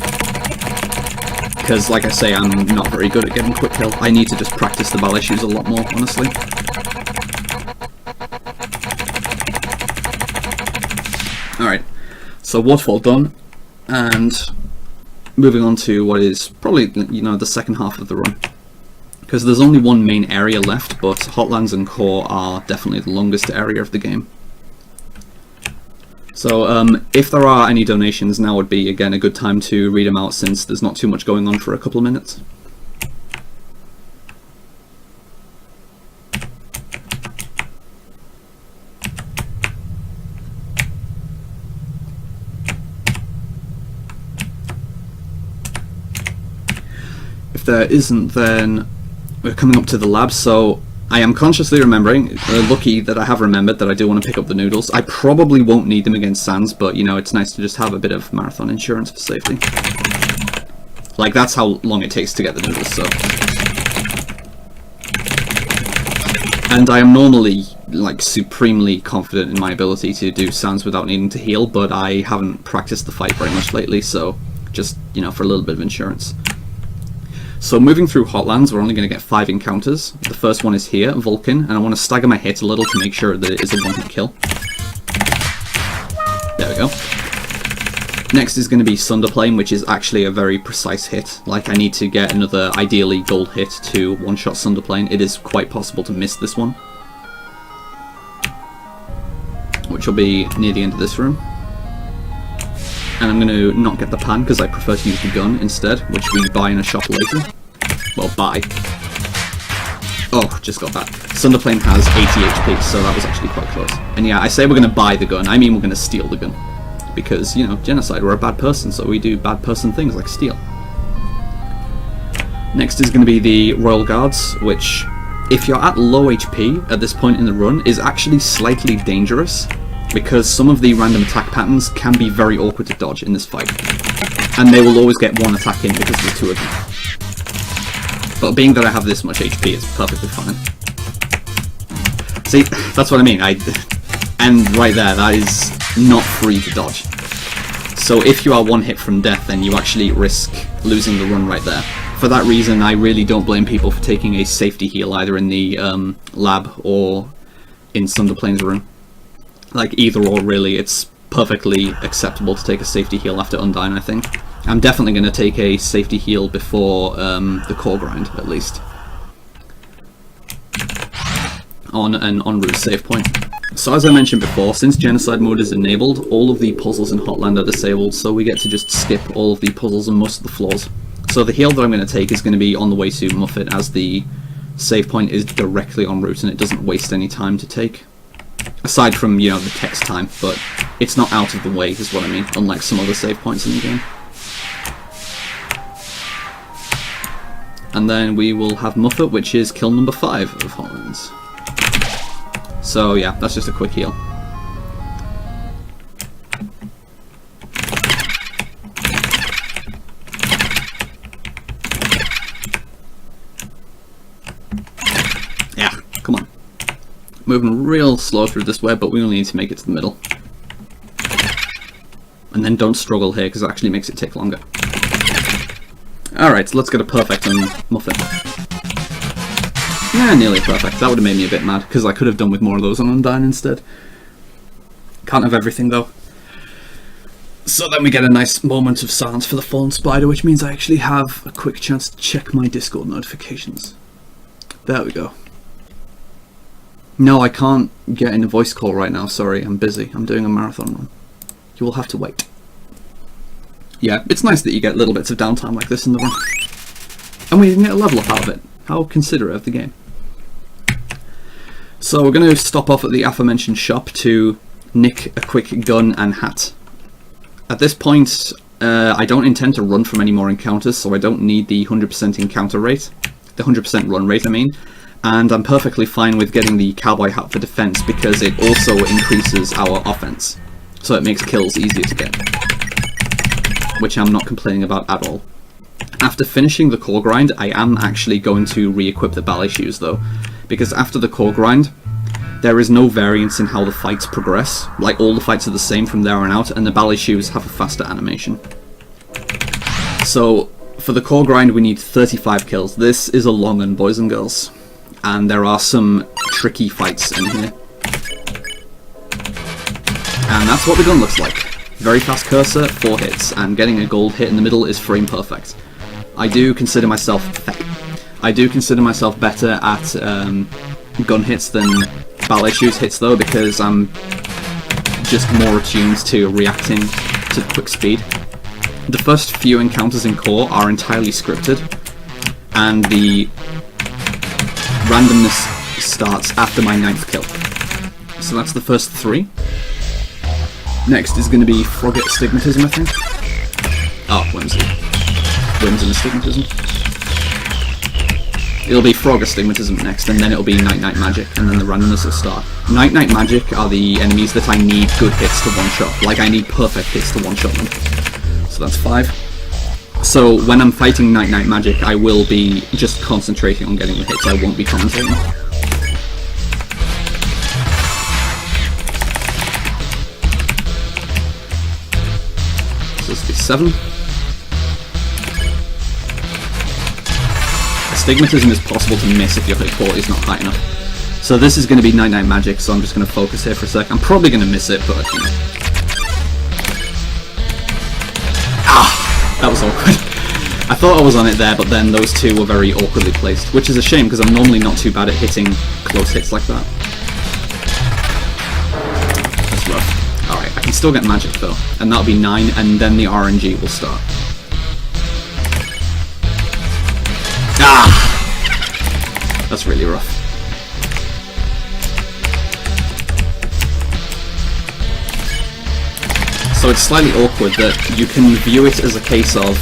[SPEAKER 2] Because, like I say, I'm not very good at getting quick kill. I need to just practice the ballet shoes a lot more, honestly. Alright, so waterfall done, and moving on to what is probably, you know, the second half of the run. Because there's only one main area left, but Hotlands and Core are definitely the longest area of the game. So if there are any donations, now would be, again, a good time to read them out since there's not too much going on for a couple of minutes. If there isn't, then we're coming up to the lab, so I am consciously remembering, lucky that I have remembered that I do want to pick up the noodles. I probably won't need them against Sans, but you know, it's nice to just have a bit of marathon insurance for safety. Like, that's how long it takes to get the noodles, so. And I am normally, like, supremely confident in my ability to do Sans without needing to heal, but I haven't practiced the fight very much lately, so just, you know, for a little bit of insurance. So moving through Hotlands, we're only going to get 5 encounters. The first one is here, Vulcan, and I want to stagger my hits a little to make sure that it is a one-hit kill. There we go. Next is going to be Sunderplane, which is actually a very precise hit. Like, I need to get another, ideally, gold hit to one-shot Sunderplane. It is quite possible to miss this one, which will be near the end of this room. And I'm going to not get the pan because I prefer to use the gun instead, which we buy in a shop later. Well, buy. Oh, just got that. Sunderplane has 80 HP, so that was actually quite close. And yeah, I say we're going to buy the gun, I mean we're going to steal the gun. Because, you know, Genocide, we're a bad person, so we do bad person things like steal. Next is going to be the Royal Guards, which, if you're at low HP at this point in the run, is actually slightly dangerous. Because some of the random attack patterns can be very awkward to dodge in this fight. And they will always get one attack in because there's 2 of them. But being that I have this much HP, it's perfectly fine. See, that's what I mean. And right there, that is not free to dodge. So if you are one hit from death, then you actually risk losing the run right there. For that reason, I really don't blame people for taking a safety heal either in the lab or in Sunderplane's room. Like, either or, really, it's perfectly acceptable to take a safety heal after Undyne, I think. I'm definitely going to take a safety heal before the core grind, at least. On an en route save point. So as I mentioned before, since Genocide mode is enabled, all of the puzzles in Hotland are disabled, so we get to just skip all of the puzzles and most of the floors. So the heal that I'm going to take is going to be on the way to Muffet, as the save point is directly en route and it doesn't waste any time to take. Aside from, you know, the text time, but it's not out of the way is what I mean, unlike some other save points in the game. And then we will have Muffet, which is kill number 5 of Hotlands. So yeah, that's just a quick heal. Yeah, come on. Moving real slow through this web, but we only need to make it to the middle. And then don't struggle here, because it actually makes it take longer. Alright, so let's get a perfect on Muffet. Nah, nearly perfect. That would have made me a bit mad, because I could have done with more of those on Undyne instead. Can't have everything, though. So then we get a nice moment of silence for the fallen spider, which means I actually have a quick chance to check my Discord notifications. There we go. No, I can't get in a voice call right now, sorry, I'm busy. I'm doing a marathon run. You will have to wait. Yeah, it's nice that you get little bits of downtime like this in the run. And we didn't get a level up out of it. How considerate of the game. So we're going to stop off at the aforementioned shop to nick a quick gun and hat. At this point, I don't intend to run from any more encounters, so I don't need the 100% encounter rate. The 100% run rate, I mean. And I'm perfectly fine with getting the cowboy hat for defense because it also increases our offense. So it makes kills easier to get. Which I'm not complaining about at all. After finishing the core grind, I am actually going to re-equip the ballet shoes though, because after the core grind, there is no variance in how the fights progress. Like, all the fights are the same from there on out, and the ballet shoes have a faster animation. So, for the core grind we need 35 kills. This is a long one, boys and girls. And there are some tricky fights in here. And that's what the gun looks like. Very fast cursor, 4 hits, and getting a gold hit in the middle is frame perfect. I do consider myself better at gun hits than ballet shoes hits though, because I'm just more attuned to reacting to quick speed. The first few encounters in core are entirely scripted, and the randomness starts after my 9th kill. So that's the first 3. Next is going to be Frogget Stigmatism, I think. Oh, Whimsy. Whims and Astigmatism. It'll be Frog Astigmatism next, and then it'll be Night Night Magic, and then the randomness will start. Night Night Magic are the enemies that I need good hits to one-shot. Like, I need perfect hits to one-shot them. So that's 5. So when I'm fighting Night Night Magic, I will be just concentrating on getting the hits. I won't be commentating. So this will be 7. Astigmatism is possible to miss if your hit quality is not high enough. So this is going to be Night Night Magic, so I'm just going to focus here for a sec. I'm probably going to miss it, but you know. Ah! That was awkward. I thought I was on it there, but then those two were very awkwardly placed, which is a shame because I'm normally not too bad at hitting close hits like that. That's rough. Alright, I can still get magic though, and that'll be 9, and then the RNG will start. Ah! That's really rough. So it's slightly awkward that you can view it as a case of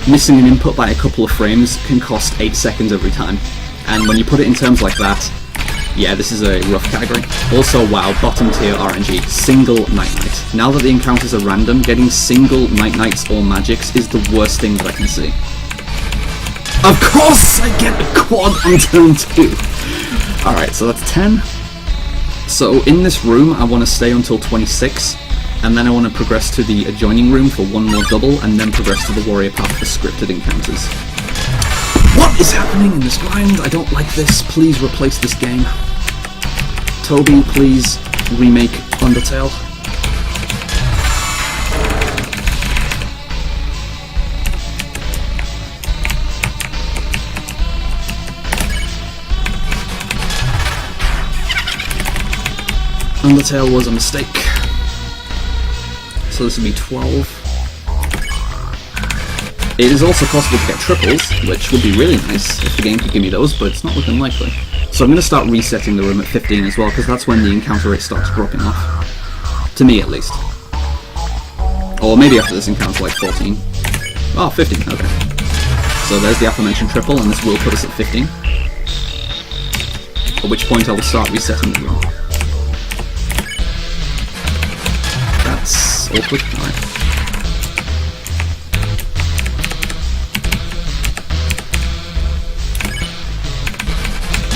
[SPEAKER 2] missing an input by a couple of frames can cost 8 seconds every time. And when you put it in terms like that, yeah, this is a rough category. Also, wow, bottom tier RNG, single Night Night. Now that the encounters are random, getting single Night Nights or magics is the worst thing that I can see. Of course I get a quad on turn 2! Alright, so that's 10. So in this room I want to stay until 26. and then I want to progress to the adjoining room for one more double, and then progress to the warrior path for scripted encounters. What is happening in this grind? I don't like this. Please replace this game. Toby, please remake Undertale. Undertale was a mistake. So this would be 12. It is also possible to get triples, which would be really nice if the game could give me those, but it's not looking likely. So I'm going to start resetting the room at 15 as well, because that's when the encounter rate starts dropping off. To me, at least. Or maybe after this encounter, like 14. Oh, 15, okay. So there's the aforementioned triple, and this will put us at 15. At which point I will start resetting the room. That's awkward. Alright.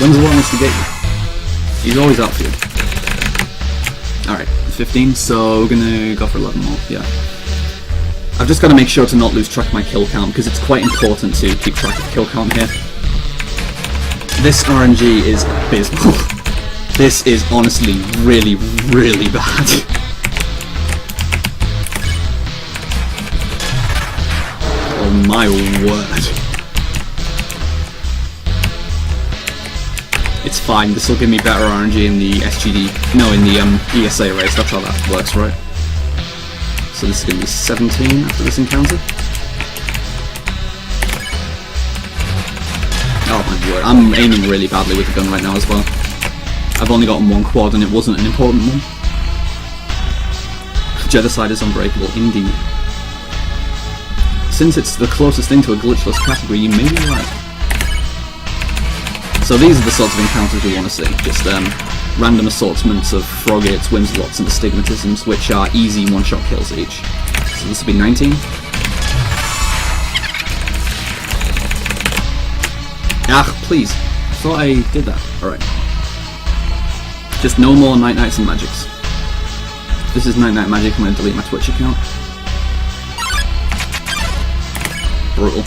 [SPEAKER 2] When's the one wants to get you? He's always outfield. Alright, 15, so we're gonna go for 11 more, yeah. I've just got to make sure to not lose track of my kill count, because it's quite important to keep track of kill count here. This RNG is abysmal. This is honestly really, really bad. Oh my word. It's fine, this will give me better RNG in the SGD, no, in the ESA race, that's how that works, right? So this is going to be 17 after this encounter. Oh my word, I'm aiming really badly with the gun right now as well. I've only gotten one quad and it wasn't an important one. Genocide is unbreakable, indeed. Since it's the closest thing to a glitchless category, you may be right. So these are the sorts of encounters you want to see, just random assortments of Frogates, Whimslots and Astigmatisms, which are easy one-shot kills each. So this will be 19. Ah, please. I thought I did that. Alright. Just no more Night Knights and Magics. If this is Night Knight Magic, I'm going to delete my Twitch account. Brutal.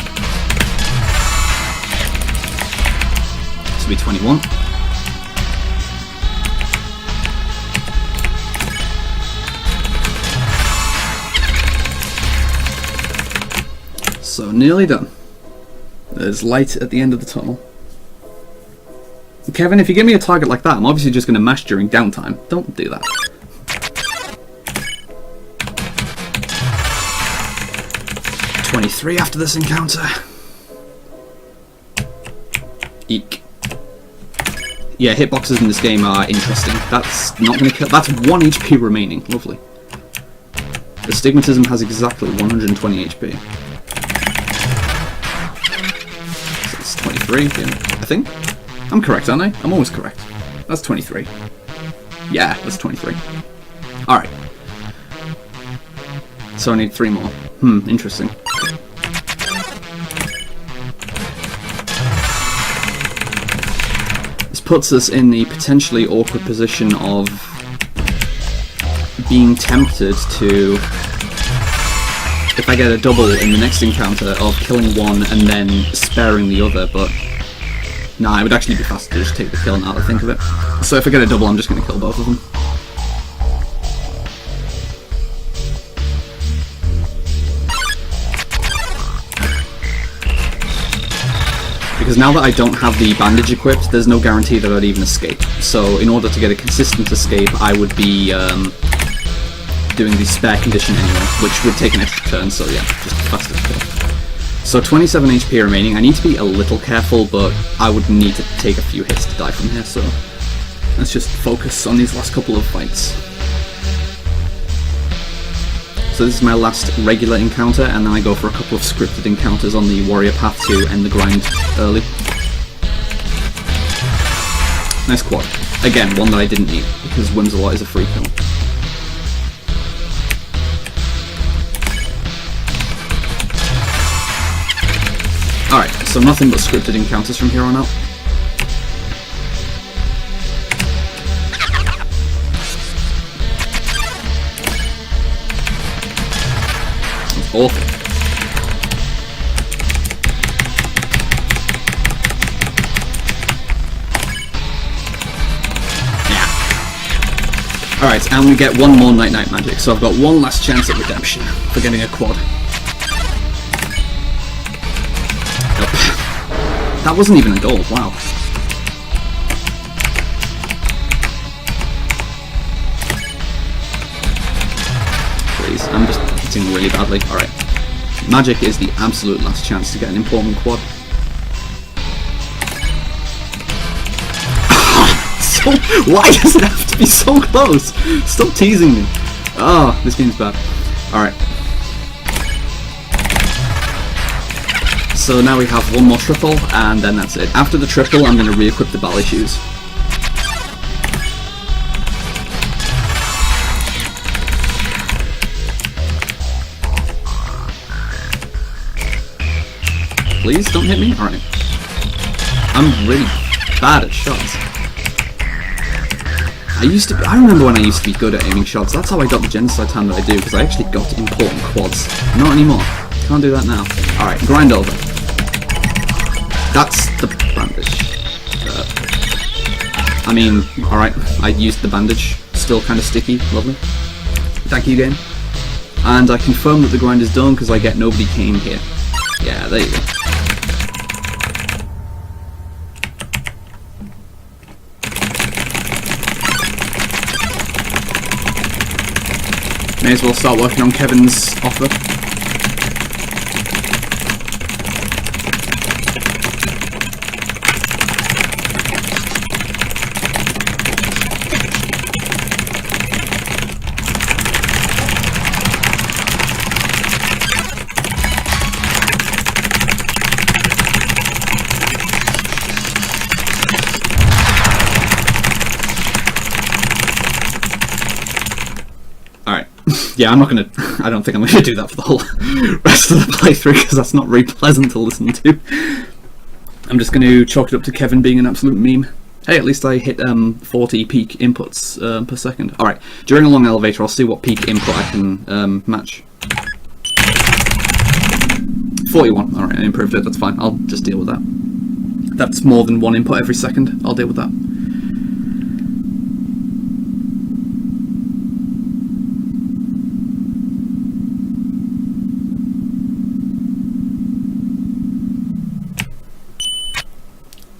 [SPEAKER 2] This will be 21. So nearly done. There's light at the end of the tunnel. Kevin, if you give me a target like that, I'm obviously just going to mash during downtime. Don't do that. .23 after this encounter. Eek. Yeah, hitboxes in this game are interesting. That's not going to kill. That's 1 HP remaining. Lovely. Astigmatism has exactly 120 HP. So it's 23, yeah, I think. I'm correct, aren't I? I'm always correct. That's 23. Yeah, that's 23. Alright. So I need 3 more. Interesting. This puts us in the potentially awkward position of being tempted to, if I get a double in the next encounter, of killing one and then sparing the other, but nah, it would actually be faster to just take the kill now that I think of it. So if I get a double, I'm just going to kill both of them. Because now that I don't have the bandage equipped, there's no guarantee that I'd even escape. So in order to get a consistent escape, I would be doing the spare condition anyway, which would take an extra turn, so yeah, just faster kill. So 27 HP remaining. I need to be a little careful, but I would need to take a few hits to die from here, so let's just focus on these last couple of fights. So this is my last regular encounter, and then I go for a couple of scripted encounters on the warrior path to end the grind early. Nice quad. Again, one that I didn't need, because Whimsalot is a free kill. Alright, so nothing but scripted encounters from here on out. Awful. Yeah. Alright, and we get one more night-night magic, so I've got one last chance at redemption for getting a quad. Nope. That wasn't even a goal, wow. I'm just hitting really badly. Alright. Magic is the absolute last chance to get an important quad. So, why does it have to be so close? Stop teasing me. Oh, this game's bad. Alright. So now we have one more triple, and then that's it. After the triple, I'm going to re-equip the ballet shoes. Please don't hit me? Alright. I'm really bad at shots. I remember when I used to be good at aiming shots. That's how I got the Genocide time that I do, because I actually got important quads. Not anymore. Can't do that now. Alright, grind over. That's the bandage. I mean, alright, I used the bandage. Still kind of sticky. Lovely. Thank you, game. And I confirm that the grind is done because I get nobody came here. Yeah, there you go. May as well start working on Kevin's offer. Yeah, I don't think I'm gonna do that for the whole rest of the playthrough, because that's not very pleasant to listen to. I'm just gonna chalk it up to Kevin being an absolute meme. Hey, at least I hit 40 peak inputs per second. Alright, during a long elevator I'll see what peak input I can match. 41, alright, I improved it, that's fine, I'll just deal with that. That's more than one input every second, I'll deal with that.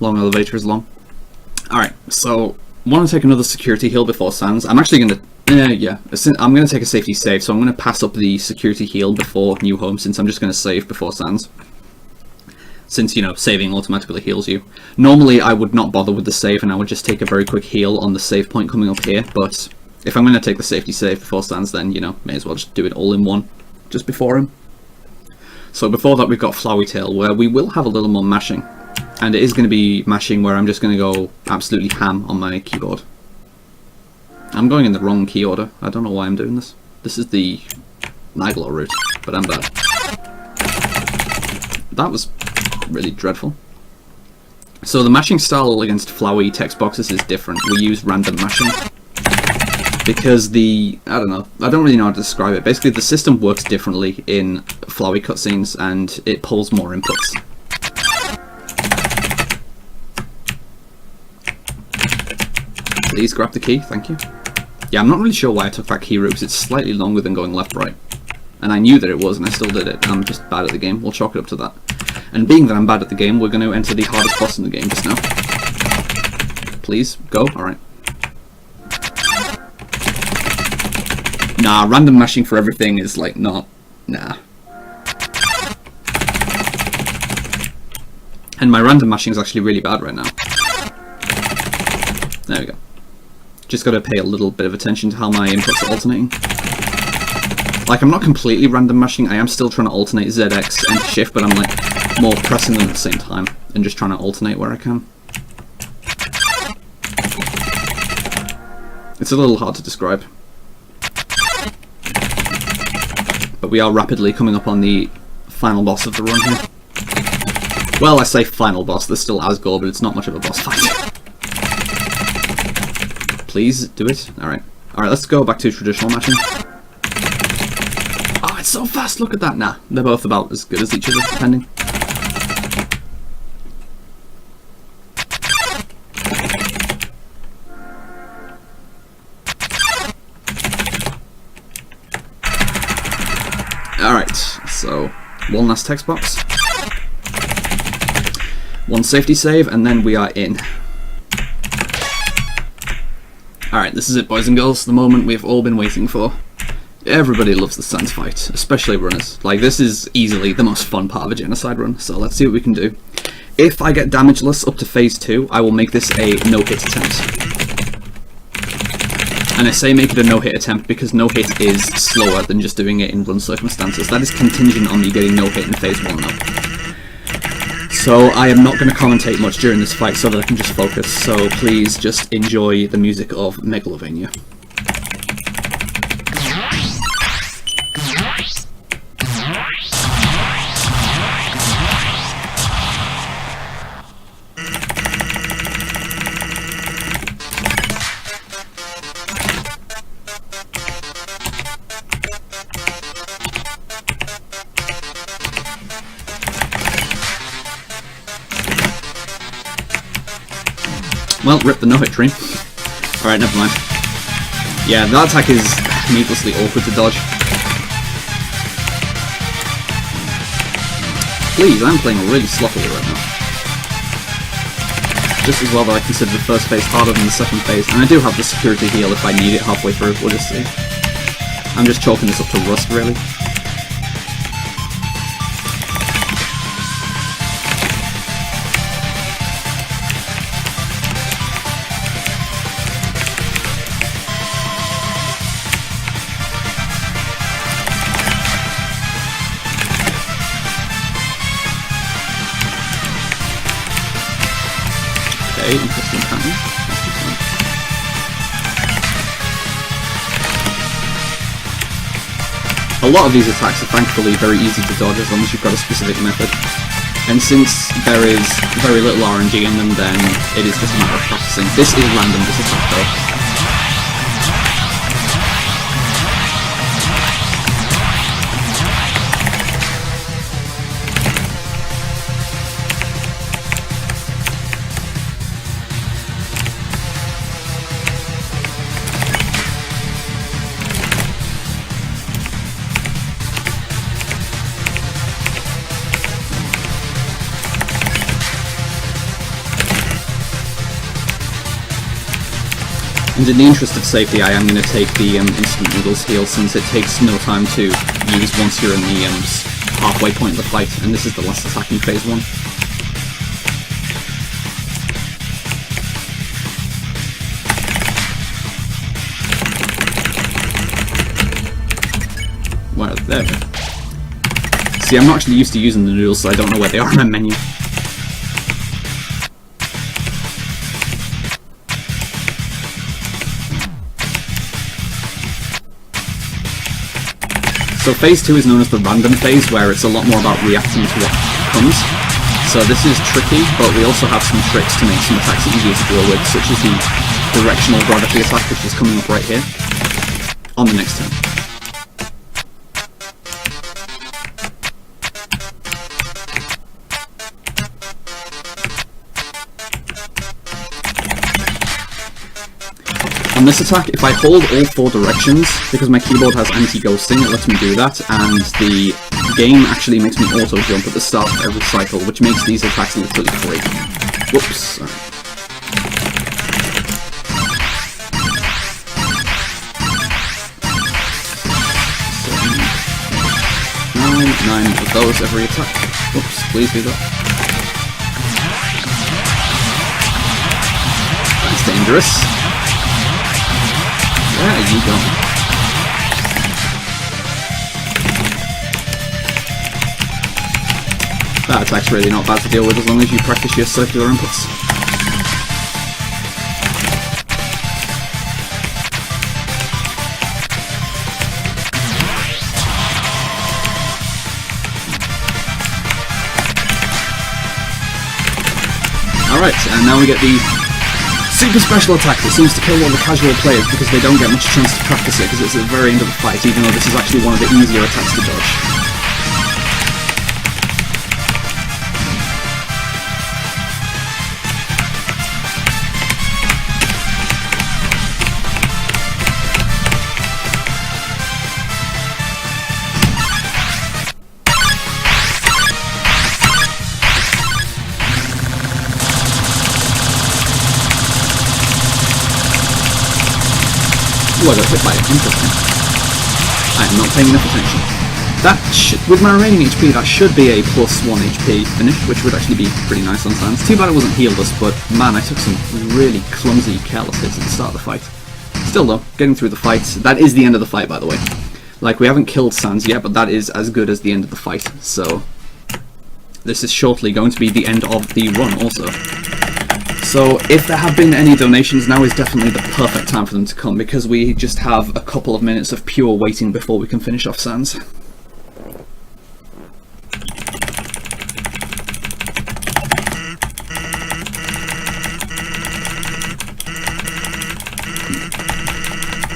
[SPEAKER 2] Long elevator is long. Alright, so I want to take another security heal before Sans. I'm actually going to, I'm going to take a safety save, so I'm going to pass up the security heal before New Home, since I'm just going to save before Sans. Since, you know, saving automatically heals you. Normally I would not bother with the save and I would just take a very quick heal on the save point coming up here, but if I'm going to take the safety save before Sans, then, you know, may as well just do it all in one, just before him. So before that we've got Flowey Tail, where we will have a little more mashing. And it is going to be mashing where I'm just going to go absolutely ham on my keyboard. I'm going in the wrong key order. I don't know why I'm doing this. This is the Nightlaw route, but I'm bad. That was really dreadful. So the mashing style against Flowey text boxes is different. We use random mashing. Because I don't really know how to describe it. Basically the system works differently in Flowey cutscenes and it pulls more inputs. Please grab the key, thank you. Yeah, I'm not really sure why I took that key route, because it's slightly longer than going left-right. And I knew that it was, and I still did it. I'm just bad at the game, we'll chalk it up to that. And being that I'm bad at the game, we're going to enter the hardest boss in the game just now. Please, go, alright. Nah, random mashing for everything is like not... nah. And my random mashing is actually really bad right now. There we go. Just got to pay a little bit of attention to how my inputs are alternating. Like, I'm not completely random mashing, I am still trying to alternate ZX and Shift, but I'm like more pressing them at the same time and just trying to alternate where I can. It's a little hard to describe. But we are rapidly coming up on the final boss of the run here. Well, I say final boss, there's still Asgore, but it's not much of a boss fight. Please do it. Alright. Alright, let's go back to traditional matching. Oh, it's so fast, look at that. Nah, they're both about as good as each other, depending. Alright, so one last text box. One safety save, and then we are in. Alright, this is it, boys and girls, the moment we've all been waiting for. Everybody loves the science fight, especially runners. Like, this is easily the most fun part of a Genocide run, so let's see what we can do. If I get damageless up to phase 2, I will make this a no-hit attempt. And I say make it a no-hit attempt because no-hit is slower than just doing it in run circumstances. That is contingent on me getting no-hit in phase 1 though. So I am not going to commentate much during this fight so that I can just focus, so please just enjoy the music of Megalovania. Well, rip the no-hit dream. Alright, never mind. Yeah, that attack is needlessly awkward to dodge. Please, I'm playing really sloppily right now. Just as well that I consider the first phase harder than the second phase, and I do have the security heal if I need it halfway through, we'll just see. I'm just chalking this up to rust, really. Interesting pattern. A lot of these attacks are thankfully very easy to dodge as long as you've got a specific method. And since there is very little RNG in them, then it is just a matter of practicing. This is random, this attack though. And in the interest of safety, I am going to take the instant noodles heal since it takes no time to use once you're in the halfway point of the fight, and this is the last attack in phase 1. Well, there we go. See, I'm not actually used to using the noodles, so I don't know where they are in my menu. So phase 2 is known as the random phase, where it's a lot more about reacting to what comes. So this is tricky, but we also have some tricks to make some attacks easier to deal with, such as the directional gravity attack, which is coming up right here, on the next turn. On this attack, if I hold all 4 directions, because my keyboard has anti-ghosting, it lets me do that, and the game actually makes me auto-jump at the start of every cycle, which makes these attacks literally free. Whoops. Sorry. So, 9 of those every attack. Whoops, please do that. That's dangerous. Where are you going? That attack's really not bad to deal with as long as you practice your circular inputs. Alright, and now we get the Super special attack that seems to kill all the casual players because they don't get much chance to practice it because it's at the very end of the fight, even though this is actually one of the easier attacks to dodge. Ooh, I got hit by it. Interesting. I am not paying enough attention. That with my remaining HP, that should be a plus 1 HP finish, which would actually be pretty nice on Sans. Too bad it wasn't healless, but man, I took some really clumsy, careless hits at the start of the fight. Still though, getting through the fight. That is the end of the fight, by the way. Like, we haven't killed Sans yet, but that is as good as the end of the fight, so... This is shortly going to be the end of the run, also. So, if there have been any donations, now is definitely the perfect time for them to come, because we just have a couple of minutes of pure waiting before we can finish off Sans.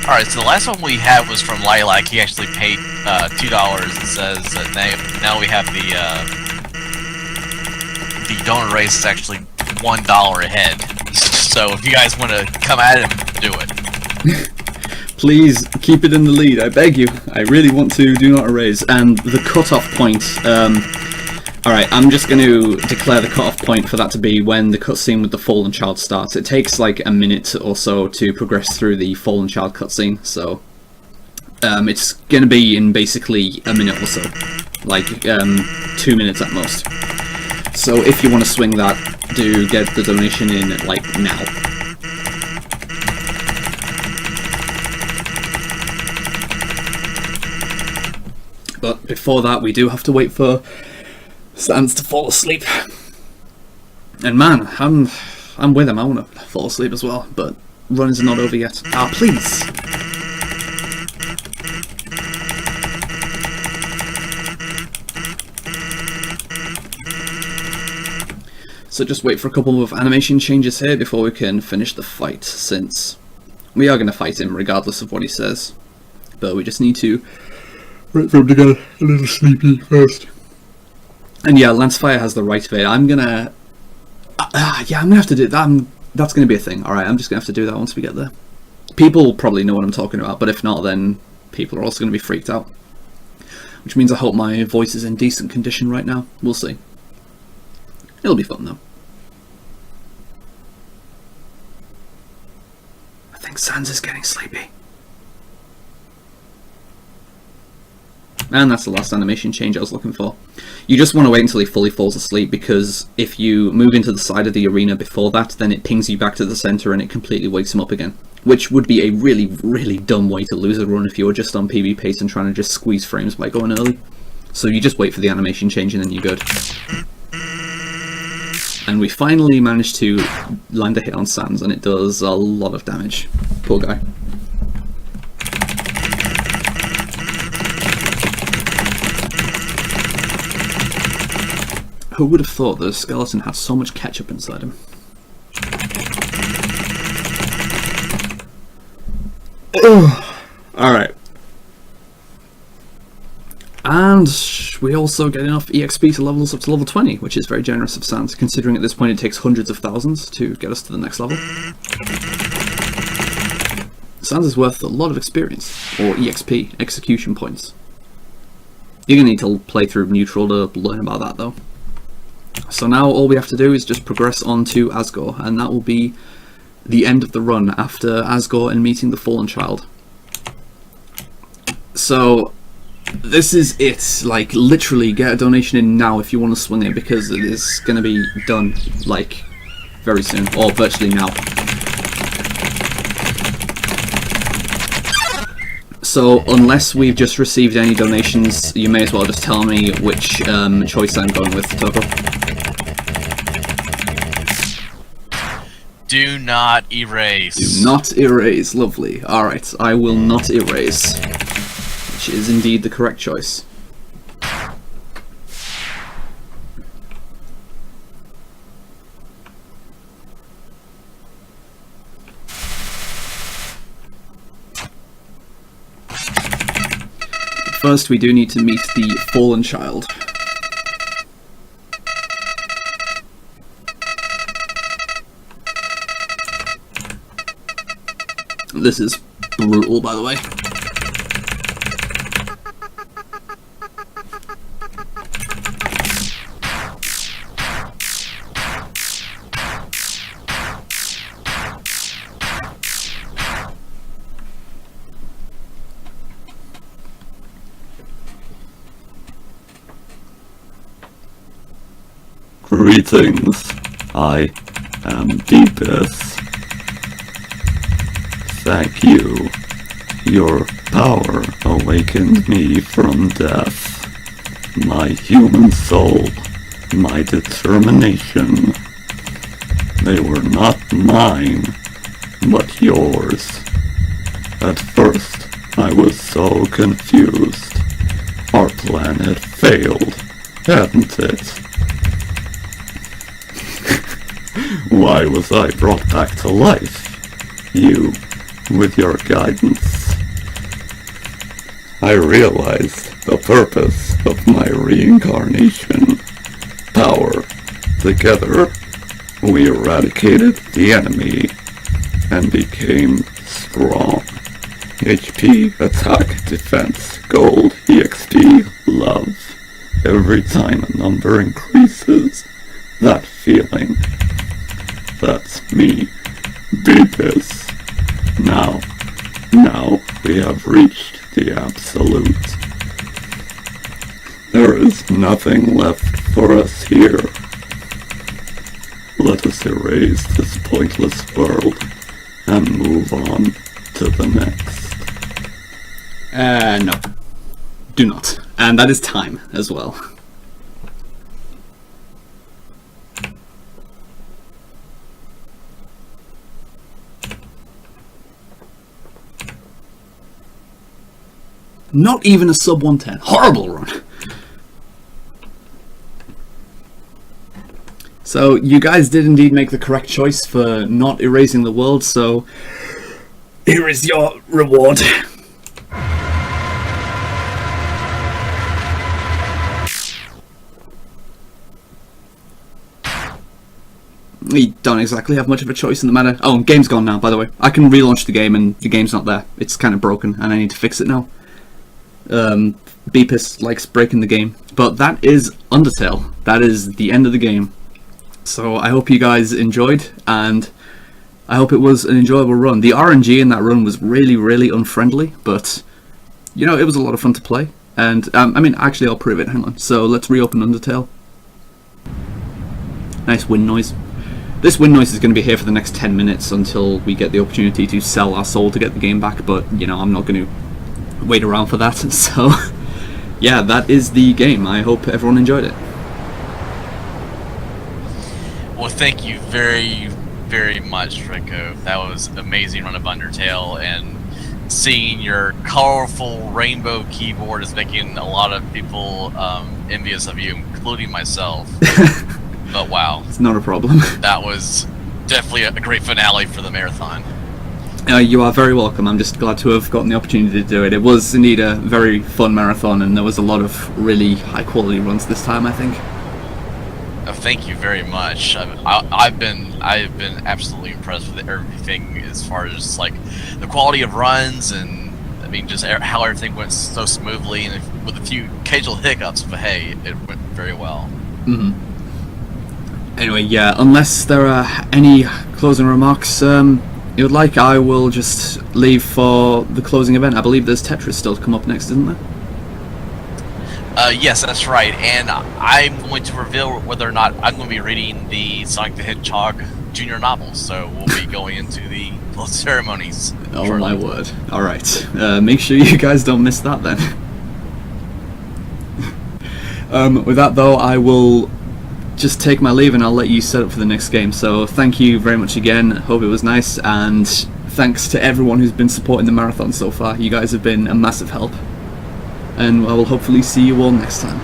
[SPEAKER 1] Alright, so the last one we had was from Lilac. He actually paid $2 and says that now we have the donor race is actually $1 ahead. So if you guys want to come at him, do it.
[SPEAKER 2] Please keep it in the lead, I beg you. I really want to do not erase. And the cutoff point, alright, I'm just going to declare the cutoff point for that to be when the cutscene with the Fallen Child starts. It takes like a minute or so to progress through the Fallen Child cutscene, so it's going to be in basically a minute or so. Like 2 minutes at most. So if you want to swing that, do get the donation in, like, now. But before that, we do have to wait for Sans to fall asleep. And man, I'm with him, I want to fall asleep as well, but run is not over yet. Ah, please! So just wait for a couple of animation changes here before we can finish the fight, since we are going to fight him regardless of what he says. But we just need to wait for him to get a little sleepy first. And yeah, Lancefire has the right of it. I'm going to... yeah, I'm going to have to do that. That's going to be a thing. Alright, I'm just going to have to do that once we get there. People probably know what I'm talking about, but if not, then people are also going to be freaked out. Which means I hope my voice is in decent condition right now. We'll see. It'll be fun though. I think Sans is getting sleepy. And that's the last animation change I was looking for. You just want to wait until he fully falls asleep, because if you move into the side of the arena before that, then it pings you back to the center and it completely wakes him up again. Which would be a really, really dumb way to lose a run if you were just on PB pace and trying to just squeeze frames by going early. So you just wait for the animation change and then you're good. And we finally managed to land a hit on Sans, and it does a lot of damage. Poor guy. Who would have thought the skeleton had so much ketchup inside him? Alright. And we also get enough EXP to level us up to level 20, which is very generous of Sans, considering at this point it takes hundreds of thousands to get us to the next level. Sans is worth a lot of experience, or EXP, execution points. You're going to need to play through neutral to learn about that though. So now all we have to do is just progress on to Asgore, and that will be the end of the run after Asgore and meeting the Fallen Child. So this is it. Like, literally get a donation in now if you want to swing it, because it is going to be done, like, very soon, or virtually now. So unless we've just received any donations, you may as well just tell me which choice I'm going with, Toko.
[SPEAKER 1] Do not erase.
[SPEAKER 2] Do not erase. Lovely. Alright, I will not erase. Which is indeed the correct choice. first we do need to meet the fallen child. This is brutal, by the way.
[SPEAKER 3] Greetings, I am Deepest. Thank you. Your power awakened me from death. My human soul, my determination. They were not mine, but yours. At first, I was so confused. Our plan had failed, hadn't it? Why was I brought back to life? You, with your guidance. I realized the purpose of my reincarnation. Power. Together, we eradicated the enemy and became strong. HP, attack, defense, gold, EXP, love. Every time a number increases, that feeling. That's me. Deepest. Now we have reached the absolute. There is nothing left for us here. Let us erase this pointless world and move on to the next.
[SPEAKER 2] No. Do not. And that is time as well. Not even a sub 110. Horrible run. So you guys did indeed make the correct choice for not erasing the world, so here is your reward. We don't exactly have much of a choice in the matter. Oh, game's gone now, by the way. I can relaunch the game and the game's not there. It's kind of broken and I need to fix it now. Beepus likes breaking the game. But that is Undertale. That is the end of the game. So I hope you guys enjoyed, and I hope it was an enjoyable run. The RNG in that run was really, really unfriendly, but, you know, it was a lot of fun to play. And, I mean, actually I'll prove it. Hang on. So let's reopen Undertale. Nice wind noise. This wind noise is going to be here for the next 10 minutes until we get the opportunity to sell our soul to get the game back, but, you know, I'm not going to wait around for that. So, yeah, that is the game. I hope everyone enjoyed it.
[SPEAKER 1] Well, thank you very, very much, Draco. That was an amazing run of Undertale, and seeing your colorful rainbow keyboard is making a lot of people envious of you, including myself. But wow.
[SPEAKER 2] It's not a problem.
[SPEAKER 1] That was definitely a great finale for the marathon.
[SPEAKER 2] You are very welcome. I'm just glad to have gotten the opportunity to do it. It was indeed a very fun marathon, and there was a lot of really high quality runs this time, I think.
[SPEAKER 1] Thank you very much. I've been absolutely impressed with everything as far as like the quality of runs, and I mean just how everything went so smoothly, and with a few occasional hiccups, but hey, it went very well.
[SPEAKER 2] Anyway, yeah, unless there are any closing remarks you'd like, I will just leave for the closing event. I believe there's Tetris still to come up next, isn't there?
[SPEAKER 1] Yes, that's right, and I'm going to reveal whether or not I'm going to be reading the Sonic the Hedgehog Junior novel, so we'll be going into the close ceremonies.
[SPEAKER 2] Oh
[SPEAKER 1] shortly.
[SPEAKER 2] my word. Alright, make sure you guys don't miss that then. With that though, I will just take my leave and I'll let you set up for the next game. So thank you very much again, hope it was nice, and thanks to everyone who's been supporting the marathon so far. You guys have been a massive help. And I will hopefully see you all next time.